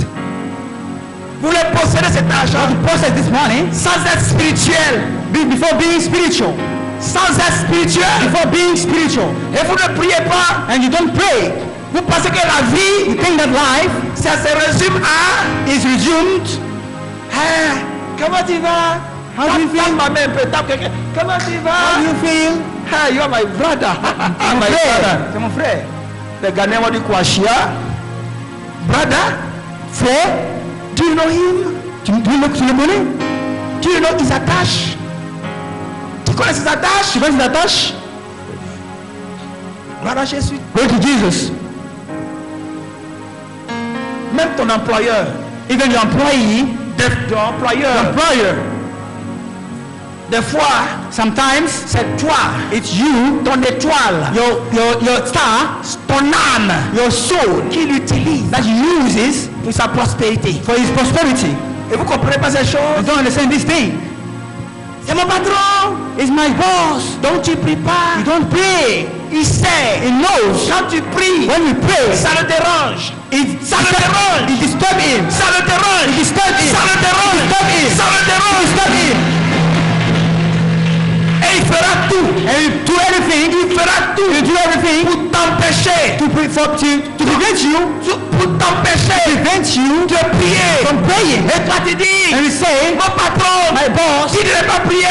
Speaker 1: Vous voulez posséder cet argent
Speaker 2: To process this money
Speaker 1: sans être spirituel.
Speaker 2: before being spiritual.
Speaker 1: Sans être spirituel.
Speaker 2: Before being spiritual.
Speaker 1: Et vous ne priez pas.
Speaker 2: And you don't pray.
Speaker 1: Vous pensez que la vie,
Speaker 2: You think that life
Speaker 1: ça se résume à
Speaker 2: is resumed.
Speaker 1: hey, comment tu vas?
Speaker 2: How do you feel?
Speaker 1: Tape ma main un peu, tape quelqu'un. Comment tu
Speaker 2: How do
Speaker 1: vas?
Speaker 2: you feel?
Speaker 1: Hey, you are my brother.
Speaker 2: Mon
Speaker 1: my
Speaker 2: frère.
Speaker 1: brother.
Speaker 2: C'est mon frère.
Speaker 1: Le Ghanéen m'a dit quoi, Chia? Brother,
Speaker 2: Frère,
Speaker 1: do you know him?
Speaker 2: tu le connais?
Speaker 1: Do you know his attaches? Tu connais ses attaches?
Speaker 2: Tu connais cette attache?
Speaker 1: Brother Jésus.
Speaker 2: Go to Jesus.
Speaker 1: Même ton employeur,
Speaker 2: Even your employee,
Speaker 1: ton employeur,
Speaker 2: employer,
Speaker 1: des fois,
Speaker 2: sometimes
Speaker 1: c'est toi,
Speaker 2: it's you,
Speaker 1: ton étoile,
Speaker 2: your star,
Speaker 1: ton âme,
Speaker 2: your soul
Speaker 1: qui l'utilise
Speaker 2: that he uses
Speaker 1: pour sa prospérité.
Speaker 2: for his prosperity.
Speaker 1: Et vous comprenez pas ces
Speaker 2: You
Speaker 1: choses?
Speaker 2: don't understand this thing.
Speaker 1: C'est mon patron.
Speaker 2: It's my boss.
Speaker 1: Donc tu pries pas.
Speaker 2: You don't pray.
Speaker 1: Il sait.
Speaker 2: He knows.
Speaker 1: Quand tu pries,
Speaker 2: When you pray,
Speaker 1: ça le dérange. Ça le
Speaker 2: it
Speaker 1: dérange.
Speaker 2: disturb him.
Speaker 1: Ça le dérange.
Speaker 2: Disturb him.
Speaker 1: Ça le dérange.
Speaker 2: Disturb him.
Speaker 1: Ça le dérange.
Speaker 2: Disturb him.
Speaker 1: Et il fera tout.
Speaker 2: And you do everything.
Speaker 1: Il fera tout
Speaker 2: You do everything
Speaker 1: pour t'empêcher.
Speaker 2: to prevent you,
Speaker 1: Pour t'empêcher
Speaker 2: prevent you
Speaker 1: de prier.
Speaker 2: from praying.
Speaker 1: Et toi tu dis,
Speaker 2: And you say,
Speaker 1: mon patron,
Speaker 2: my boss,
Speaker 1: tu ne devais pas prier.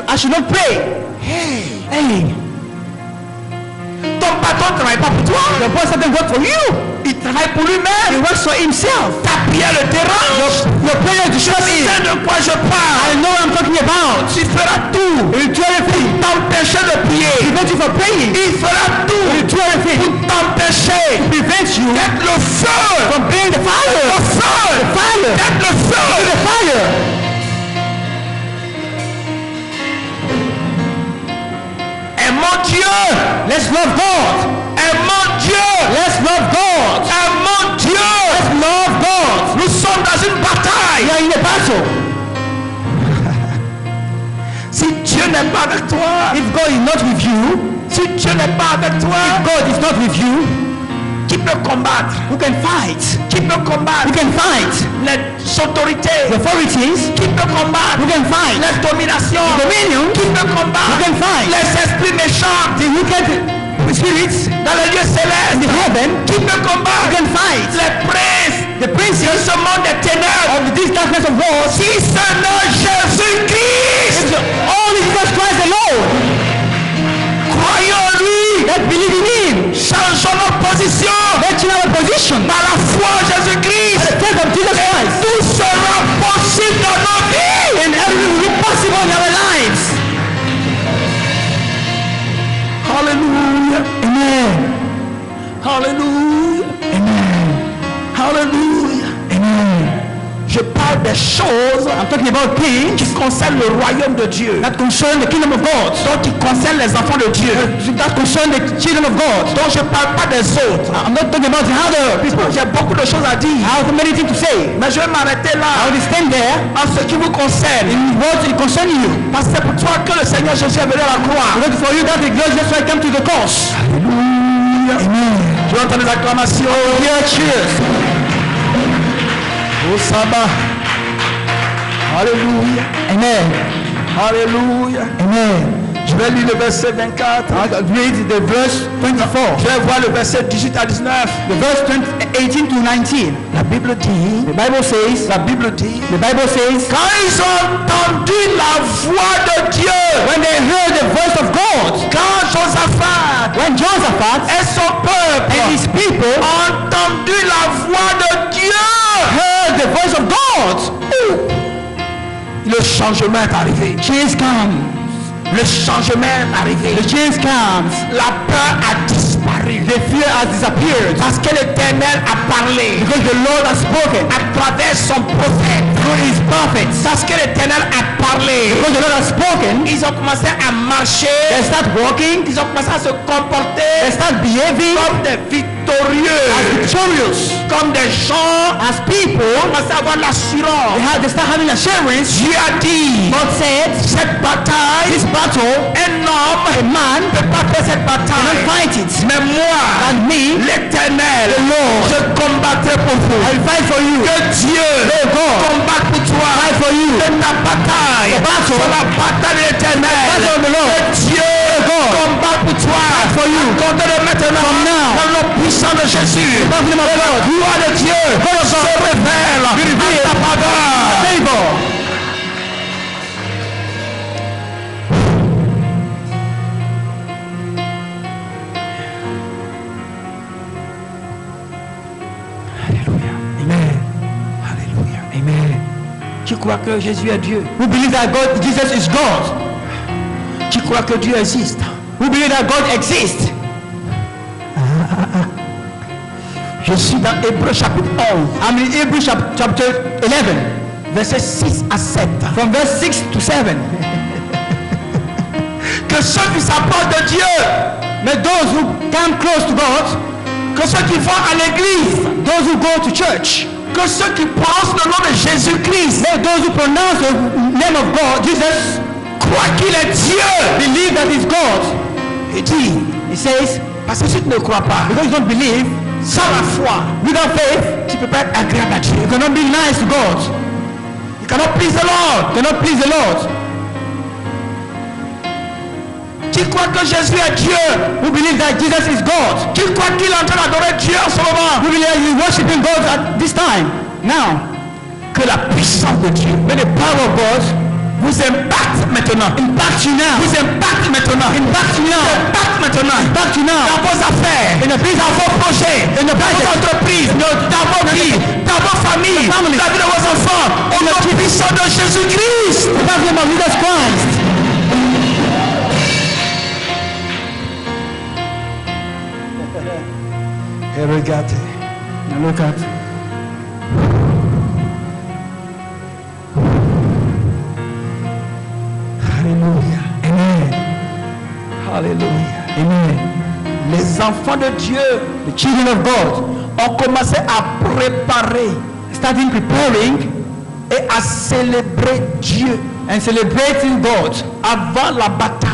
Speaker 2: I should not pray. Hey,
Speaker 1: Ton patron ne travaille pas pour toi.
Speaker 2: the boss doesn't work for you.
Speaker 1: Il travaille pour lui-même.
Speaker 2: He works for himself.
Speaker 1: Ta prière le dérange.
Speaker 2: Your prayer to
Speaker 1: Je
Speaker 2: show him.
Speaker 1: sais de quoi je
Speaker 2: I
Speaker 1: parle.
Speaker 2: know what I'm talking about.
Speaker 1: Tu
Speaker 2: do everything.
Speaker 1: T'empêcher de prier.
Speaker 2: Prevent you from praying.
Speaker 1: Il fera tout
Speaker 2: He will do everything.
Speaker 1: pour t'empêcher
Speaker 2: Prevent you
Speaker 1: d'être le feu.
Speaker 2: from being the fire.
Speaker 1: Le feu.
Speaker 2: The fire.
Speaker 1: D'être le feu.
Speaker 2: The fire.
Speaker 1: Aimons Dieu.
Speaker 2: Let's love God.
Speaker 1: Aimons Dieu.
Speaker 2: Let's love God.
Speaker 1: Aimons Dieu.
Speaker 2: Let's love God.
Speaker 1: Nous sommes dans une
Speaker 2: We
Speaker 1: bataille.
Speaker 2: are in a battle.
Speaker 1: Si Dieu n'est pas avec toi,
Speaker 2: If God is not with you,
Speaker 1: si Dieu n'est pas avec toi,
Speaker 2: if God is not with you,
Speaker 1: qui peut combattre?
Speaker 2: who can fight?
Speaker 1: Qui peut combattre?
Speaker 2: Who can fight?
Speaker 1: Les autorités.
Speaker 2: The authorities.
Speaker 1: Qui peut combattre?
Speaker 2: Who can fight?
Speaker 1: Les dominations.
Speaker 2: Dominion.
Speaker 1: Qui peut combattre?
Speaker 2: Who can fight?
Speaker 1: Les esprits méchants
Speaker 2: The wicked spirits
Speaker 1: dans les lieux
Speaker 2: in
Speaker 1: célestes.
Speaker 2: the heaven.
Speaker 1: Qui peut
Speaker 2: Who
Speaker 1: combattre?
Speaker 2: can fight?
Speaker 1: Les princes
Speaker 2: The
Speaker 1: de
Speaker 2: princes
Speaker 1: ce monde des ténèbres.
Speaker 2: of this darkness of war.
Speaker 1: Si ce n'est Jésus-Christ,
Speaker 2: It's only Jesus Christ the Lord.
Speaker 1: croyons en lui.
Speaker 2: That believe in Him.
Speaker 1: Changeons notre position
Speaker 2: Let's change our position.
Speaker 1: par la foi en Jésus-Christ.
Speaker 2: The faith of Jesus Christ.
Speaker 1: Tout sera possible dans nos vies.
Speaker 2: And everything will be possible in our lives.
Speaker 1: Hallelujah.
Speaker 2: Amen.
Speaker 1: Hallelujah.
Speaker 2: Amen.
Speaker 1: Hallelujah.
Speaker 2: Amen.
Speaker 1: Je parle des choses
Speaker 2: I'm talking about things
Speaker 1: qui concernent le royaume de Dieu.
Speaker 2: that concern the kingdom of God.
Speaker 1: Donc qui concernent les enfants de Dieu.
Speaker 2: That concern the children of God.
Speaker 1: Donc je ne parle pas des autres.
Speaker 2: I'm not talking about the other people.
Speaker 1: J'ai beaucoup de choses à dire.
Speaker 2: I have many things to say.
Speaker 1: Mais je vais m'arrêter
Speaker 2: I
Speaker 1: là
Speaker 2: will stand there
Speaker 1: en ce qui vous concerne.
Speaker 2: in what it concerns you.
Speaker 1: Parce que c'est pour toi que le Seigneur Jésus est venu à la croix.
Speaker 2: Because for you that the Lord Jesus Christ come to the cross.
Speaker 1: Alléluia.
Speaker 2: Amen.
Speaker 1: Je vais entendre des acclamations.
Speaker 2: Hear cheers.
Speaker 1: Au sabbat. Alléluia.
Speaker 2: Amen.
Speaker 1: Alléluia.
Speaker 2: Amen.
Speaker 1: Je vais lire le verset 24.
Speaker 2: I read the verse 24.
Speaker 1: Je vais voir le verset 18 à 19.
Speaker 2: The verse 18 to 19.
Speaker 1: La Bible dit,
Speaker 2: The Bible says,
Speaker 1: quand ils ont entendu la voix de Dieu,
Speaker 2: when they heard the voice of God,
Speaker 1: quand Josaphat
Speaker 2: when Josaphat
Speaker 1: et son peuple
Speaker 2: and his people
Speaker 1: ont entendu la voix de Dieu,
Speaker 2: heard the voice of God,
Speaker 1: le changement est arrivé.
Speaker 2: change comes.
Speaker 1: Le changement est arrivé.
Speaker 2: The change comes.
Speaker 1: La peur a disparu.
Speaker 2: The fear has disappeared.
Speaker 1: Parce que l'Éternel a parlé
Speaker 2: Because the Lord has spoken
Speaker 1: à travers son prophète.
Speaker 2: through his prophets.
Speaker 1: Parce que l'Éternel a parlé.
Speaker 2: Because the Lord has spoken,
Speaker 1: Ils ont commencé à marcher.
Speaker 2: they start walking,
Speaker 1: Ils ont commencé à se comporter
Speaker 2: they start behaving
Speaker 1: comme des
Speaker 2: as
Speaker 1: victorieux.
Speaker 2: victorious.
Speaker 1: Comme des gens
Speaker 2: As people,
Speaker 1: qui ont commencé à avoir l'assurance.
Speaker 2: they start having assurance.
Speaker 1: Dieu a dit,
Speaker 2: God said,
Speaker 1: cette bataille,
Speaker 2: this battle,
Speaker 1: un homme
Speaker 2: a man
Speaker 1: ne peut pas faire cette
Speaker 2: cannot
Speaker 1: bataille.
Speaker 2: fight it.
Speaker 1: Mais moi,
Speaker 2: And me,
Speaker 1: l'Éternel,
Speaker 2: the Lord,
Speaker 1: je combattrai pour vous.
Speaker 2: I will fight for you.
Speaker 1: Que Dieu
Speaker 2: God,
Speaker 1: combatte pour toi.
Speaker 2: fight for you.
Speaker 1: C'est ta bataille.
Speaker 2: The battle,
Speaker 1: C'est la bataille de l'Éternel.
Speaker 2: battle of the Lord.
Speaker 1: Que Dieu
Speaker 2: God,
Speaker 1: combatte pour toi.
Speaker 2: fight for you.
Speaker 1: Accorde-le maintenant.
Speaker 2: From now.
Speaker 1: Dans le nom puissant de Jésus.
Speaker 2: Dans le nom de
Speaker 1: La gloire de Dieu se révèle en ta faveur.
Speaker 2: favor.
Speaker 1: Alléluia.
Speaker 2: Amen.
Speaker 1: Alléluia.
Speaker 2: Amen.
Speaker 1: Tu crois que Jésus est Dieu?
Speaker 2: Who believe that God, Jesus is God?
Speaker 1: Tu crois que Dieu existe?
Speaker 2: Who believe that God exists?
Speaker 1: Je suis dans Hébreux chapitre 11,
Speaker 2: I'm in Hebrews chapter 11,
Speaker 1: versets 6 à 7.
Speaker 2: from verse 6 to 7.
Speaker 1: Que ceux qui s'approchent de Dieu,
Speaker 2: But those who come close to God,
Speaker 1: que ceux qui vont à l'église,
Speaker 2: those who go to church,
Speaker 1: que ceux qui prononcent le nom de Jésus-Christ,
Speaker 2: let those who pronounce the name of God, Jesus,
Speaker 1: croient qu'il est Dieu.
Speaker 2: believe that He's God.
Speaker 1: Il dit,
Speaker 2: He says,
Speaker 1: parce que si tu ne crois pas,
Speaker 2: because you don't believe,
Speaker 1: sans la foi,
Speaker 2: without faith,
Speaker 1: tu ne peux pas être agréable à Dieu.
Speaker 2: you cannot be nice to God.
Speaker 1: You cannot please the Lord.
Speaker 2: You cannot please the Lord.
Speaker 1: Tu crois que Jésus est Dieu.
Speaker 2: Who believe that Jesus is God?
Speaker 1: Tu crois qu'il est en train d'adorer Dieu en ce moment.
Speaker 2: Who believe that He's worshiping God at this time? Now,
Speaker 1: Que la puissance de Dieu
Speaker 2: may the power of God
Speaker 1: vous impacte maintenant.
Speaker 2: impact you now.
Speaker 1: Vous impacte maintenant.
Speaker 2: Impact you now.
Speaker 1: Impacte maintenant.
Speaker 2: Impact you now.
Speaker 1: Dans vos affaires,
Speaker 2: In the business,
Speaker 1: dans vos projets,
Speaker 2: in the
Speaker 1: dans
Speaker 2: budget,
Speaker 1: vos entreprises, dans vos vies, dans vos familles,
Speaker 2: family,
Speaker 1: dans la vie de vos enfants, au nom puissant de Jésus-Christ.
Speaker 2: the name of Jesus Christ.
Speaker 1: Et regardez.
Speaker 2: Now look at.
Speaker 1: Alléluia.
Speaker 2: Amen.
Speaker 1: Alléluia.
Speaker 2: Amen.
Speaker 1: Les enfants de Dieu,
Speaker 2: The children of God
Speaker 1: ont commencé à préparer
Speaker 2: starting preparing
Speaker 1: et à célébrer Dieu
Speaker 2: and celebrating God
Speaker 1: avant la bataille.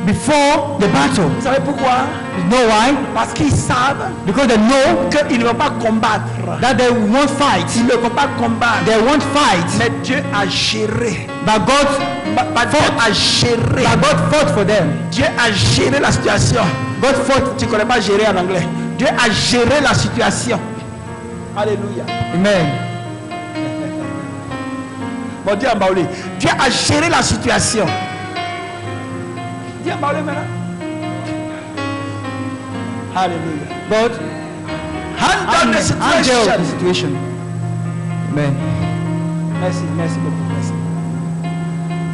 Speaker 2: before the battle.
Speaker 1: Vous savez pourquoi?
Speaker 2: You know why?
Speaker 1: Parce qu'ils savent
Speaker 2: Because they know
Speaker 1: qu'ils ne vont pas combattre.
Speaker 2: that they won't fight.
Speaker 1: Ils ne vont pas combattre.
Speaker 2: They won't fight.
Speaker 1: Mais Dieu a géré.
Speaker 2: But God
Speaker 1: Dieu a géré.
Speaker 2: But God fought for them.
Speaker 1: Dieu a géré la situation.
Speaker 2: God fought.
Speaker 1: Tu ne connais pas gérer en anglais. Dieu a géré la situation. Alléluia.
Speaker 2: Amen.
Speaker 1: Bon, Dieu a baoulé. Dieu a géré la situation. Dieu a baoulé maintenant. Alléluia.
Speaker 2: God
Speaker 1: Handle the
Speaker 2: handled the
Speaker 1: situation.
Speaker 2: situation. Amen.
Speaker 1: Merci, merci beaucoup. Merci.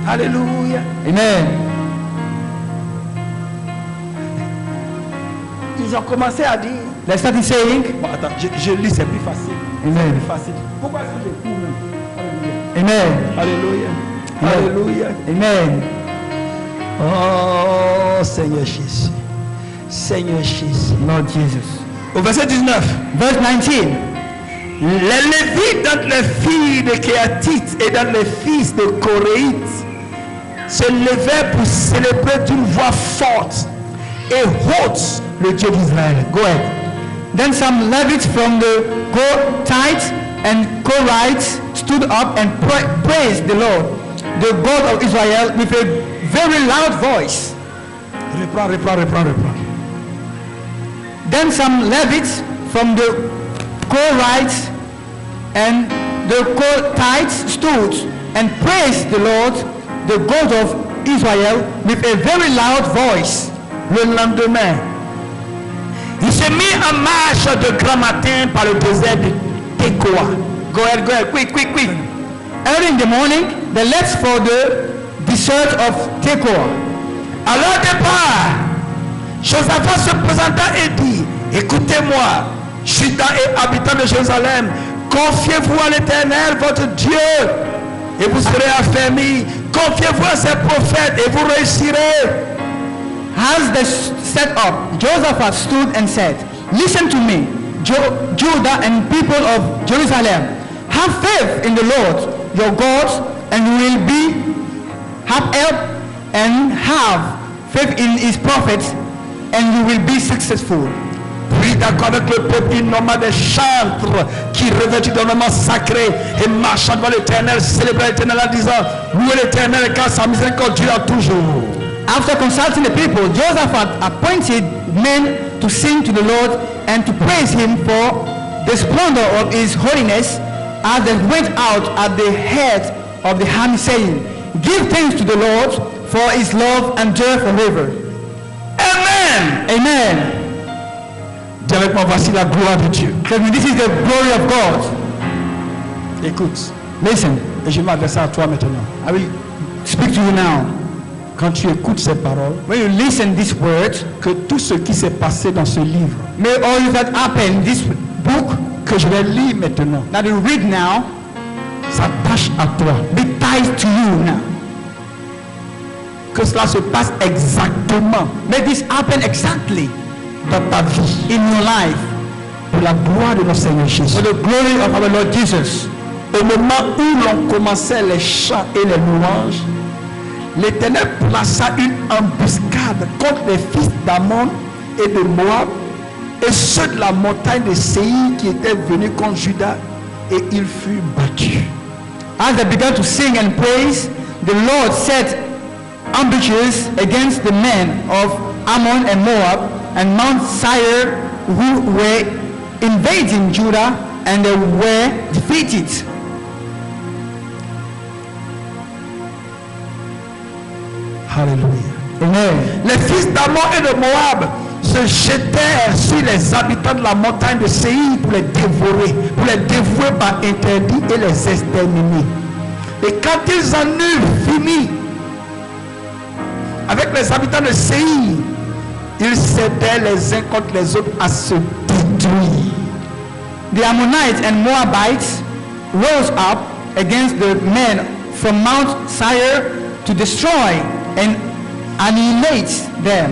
Speaker 1: Alléluia.
Speaker 2: Amen.
Speaker 1: Ils ont commencé à dire.
Speaker 2: They started saying,
Speaker 1: Bon, attends, je lis, c'est plus facile.
Speaker 2: Amen.
Speaker 1: C'est plus facile. Pourquoi est-ce que je cours même?
Speaker 2: Amen.
Speaker 1: Alléluia.
Speaker 2: Amen.
Speaker 1: Alléluia.
Speaker 2: Amen.
Speaker 1: Oh Seigneur Jésus. Seigneur Jésus.
Speaker 2: Lord Jesus.
Speaker 1: Au verset 19.
Speaker 2: Verse 19.
Speaker 1: Les Lévites dans les filles de Kéatites et dans les fils de Coréites se levaient pour célébrer d'une voix forte et haute le Dieu d'Israël. Go ahead.
Speaker 2: Then some Levites from the Kohathites and Korites stood up and praised the Lord, the God of Israel, with a very loud voice.
Speaker 1: Reprends.
Speaker 2: Then some Levites from the Korites and the Kohathites stood and praised the Lord, the God of Israel, with a very loud voice.
Speaker 1: Le lendemain, il se mit en marche de grand matin par le désert de Tekoa. Go ahead, quick.
Speaker 2: Early in the morning, they left for the desert of Tekoa.
Speaker 1: À leur départ, Josaphat se présenta et dit: écoutez-moi, Judas et habitants de Jérusalem, confiez-vous à l'Éternel, votre Dieu, et vous serez affermis. Confiez-vous à ses prophètes et vous réussirez.
Speaker 2: As they set up, Josaphat stood and said, "Listen to me, Judah and people of Jerusalem. Have faith in the Lord your God, and you will have help, and have faith in his prophets, and you will be successful."
Speaker 1: Puis d'accord avec le peuple, il nomma des chantres qui revêtus d'ornements sacrés et marchant devant l'Éternel, célébrant l'Éternel en disant: louez l'Éternel car sa miséricorde dure toujours.
Speaker 2: After consulting the people, Josaphat appointed men to sing to the Lord and to praise him for the splendor of his holiness, as they went out at the head of the army, saying, "Give thanks to the Lord, for his love endures forever."
Speaker 1: Amen.
Speaker 2: Amen.
Speaker 1: Dis avec moi: voici la gloire de Dieu.
Speaker 2: So this is the glory of God.
Speaker 1: Écoute,
Speaker 2: Listen,
Speaker 1: et je m'adresse à toi maintenant.
Speaker 2: I will speak to you now.
Speaker 1: Quand tu écoutes ces paroles,
Speaker 2: When you listen this word,
Speaker 1: que tout ce qui s'est passé dans ce livre,
Speaker 2: may all that happen in this book
Speaker 1: que je vais lire maintenant,
Speaker 2: that you read now
Speaker 1: s'attache à toi.
Speaker 2: be tied to you now.
Speaker 1: Que cela se passe exactement
Speaker 2: May this happen exactly
Speaker 1: dans ta vie,
Speaker 2: in your life
Speaker 1: pour la gloire de notre Seigneur Jésus.
Speaker 2: for the glory of our Lord Jesus.
Speaker 1: Au moment où l'on commençait les chants et les louanges, l'Éternel plaça une embuscade contre les fils d'Ammon et de Moab et ceux de la montagne de Séir qui étaient venus contre Juda, et ils furent battus.
Speaker 2: As they began to sing and praise, the Lord set ambushes against the men of Ammon and Moab and Mount Seir, who were invading Judah, and they were defeated.
Speaker 1: Alléluia.
Speaker 2: Amen.
Speaker 1: Les fils d'Ammon et de Moab se jetèrent sur les habitants de la montagne de Séir pour les dévouer par interdit et les exterminer. Et quand ils en eurent fini avec les habitants de Séir, ils s'aidaient les uns contre les autres à se détruire.
Speaker 2: The Ammonites and Moabites rose up against the men from Mount Seir to destroy and annihilate them.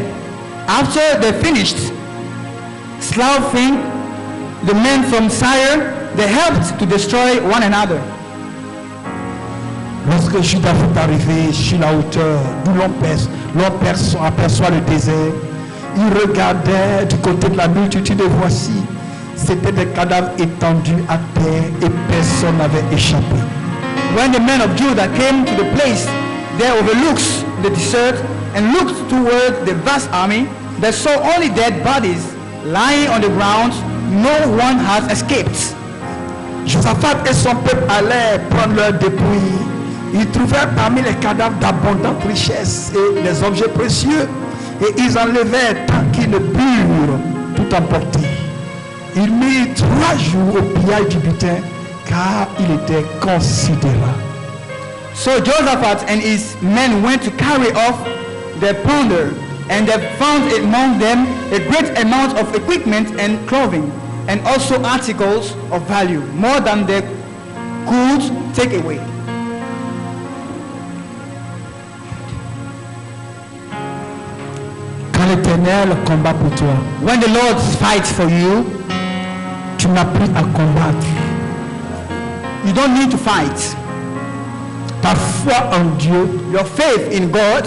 Speaker 2: After they finished slaughtering the men from Seir, they helped to destroy one another.
Speaker 1: Lorsque Judas fut arrivé sur la hauteur d'où l'on aperçoit le désert, il regardait du côté de la multitude et voici, c'était des cadavres étendus à terre et personne n'avait échappé.
Speaker 2: When the men of Judah came to the place that overlooks the desert and looked toward the vast army, they saw only dead bodies lying on the ground. No one has escaped.
Speaker 1: Josaphat et son peuple allaient prendre leurs dépouilles. Ils trouvèrent parmi les cadavres d'abondantes richesses et des objets précieux, et ils enlevèrent tant qu'ils ne purent tout emporter. Ils mirent 3 jours au pillage du butin, car il était considérable.
Speaker 2: So Josaphat and his men went to carry off their plunder, and they found among them a great amount of equipment and clothing, and also articles of value, more than they could take away.
Speaker 1: Quand l'Éternel combat pour toi,
Speaker 2: When the Lord fights for you,
Speaker 1: tu n'as plus à combattre.
Speaker 2: you don't need to fight.
Speaker 1: Ta foi en Dieu
Speaker 2: Your faith in God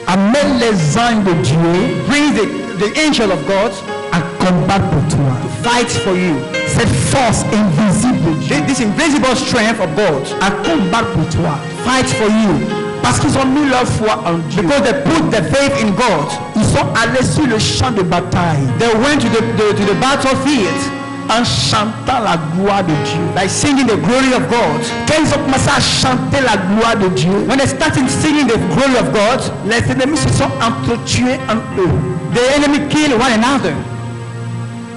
Speaker 1: amène les anges de Dieu
Speaker 2: brings the angel of God
Speaker 1: à combattre pour toi.
Speaker 2: to fight for you.
Speaker 1: Cette force invisible de Dieu
Speaker 2: This invisible strength of God
Speaker 1: à combattre pour toi.
Speaker 2: fights for you.
Speaker 1: Parce qu'ils ont mis leur foi en Dieu.
Speaker 2: Because they put their faith in God.
Speaker 1: Ils sont allés sur le champ de bataille
Speaker 2: They went to the battlefield
Speaker 1: en chantant la gloire de Dieu.
Speaker 2: by singing the glory of God.
Speaker 1: Quand ils ont commencé à chanter la gloire de Dieu,
Speaker 2: When they started singing the glory of God,
Speaker 1: les ennemis se sont entretués en eux.
Speaker 2: the enemy killed one another.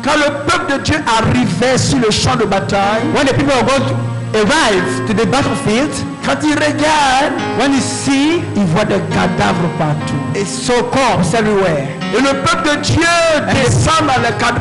Speaker 1: Quand le peuple de Dieu arrivait sur le champ de bataille,
Speaker 2: When the people of God arrived to the battlefield,
Speaker 1: quand ils regardent,
Speaker 2: when you see,
Speaker 1: ils voient des cadavres partout.
Speaker 2: it's so corpse everywhere.
Speaker 1: Et le peuple de Dieu descend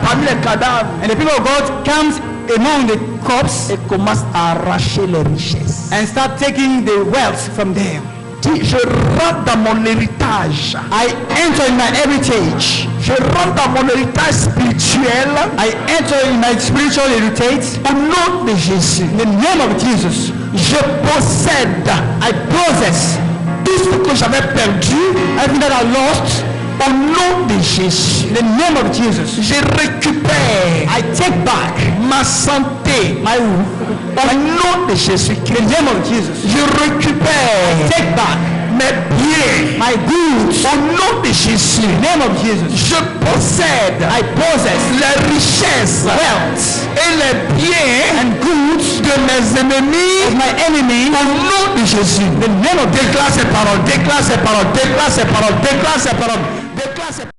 Speaker 1: parmi les cadavres
Speaker 2: And the people of God comes among the corpse
Speaker 1: et commence à arracher les richesses.
Speaker 2: and start taking the wealth from them.
Speaker 1: Dis, je rentre dans mon héritage.
Speaker 2: I enter in my heritage.
Speaker 1: Je rentre dans mon héritage spirituel
Speaker 2: I enter in my spiritual heritage.
Speaker 1: au nom de Jésus.
Speaker 2: In the name of Jesus,
Speaker 1: Je possède
Speaker 2: I possess
Speaker 1: tout ce que j'avais perdu
Speaker 2: everything that I lost.
Speaker 1: au nom de Jésus.
Speaker 2: In the name of Jesus,
Speaker 1: Je récupère
Speaker 2: I take back
Speaker 1: ma santé
Speaker 2: my
Speaker 1: au nom de Jésus-Christ.
Speaker 2: in the name of Jesus.
Speaker 1: Je récupère
Speaker 2: Take back
Speaker 1: mes biens
Speaker 2: my goods
Speaker 1: au nom de Jésus.
Speaker 2: in the name of Jesus.
Speaker 1: Je possède
Speaker 2: I possess
Speaker 1: les richesses
Speaker 2: wealth
Speaker 1: et les biens
Speaker 2: and goods
Speaker 1: de mes ennemis
Speaker 2: of my enemy
Speaker 1: au nom de Jésus.
Speaker 2: in the name of
Speaker 1: Déclare ces paroles, déclare ces paroles, déclare ces paroles, déclare ces paroles, déclare ces paroles.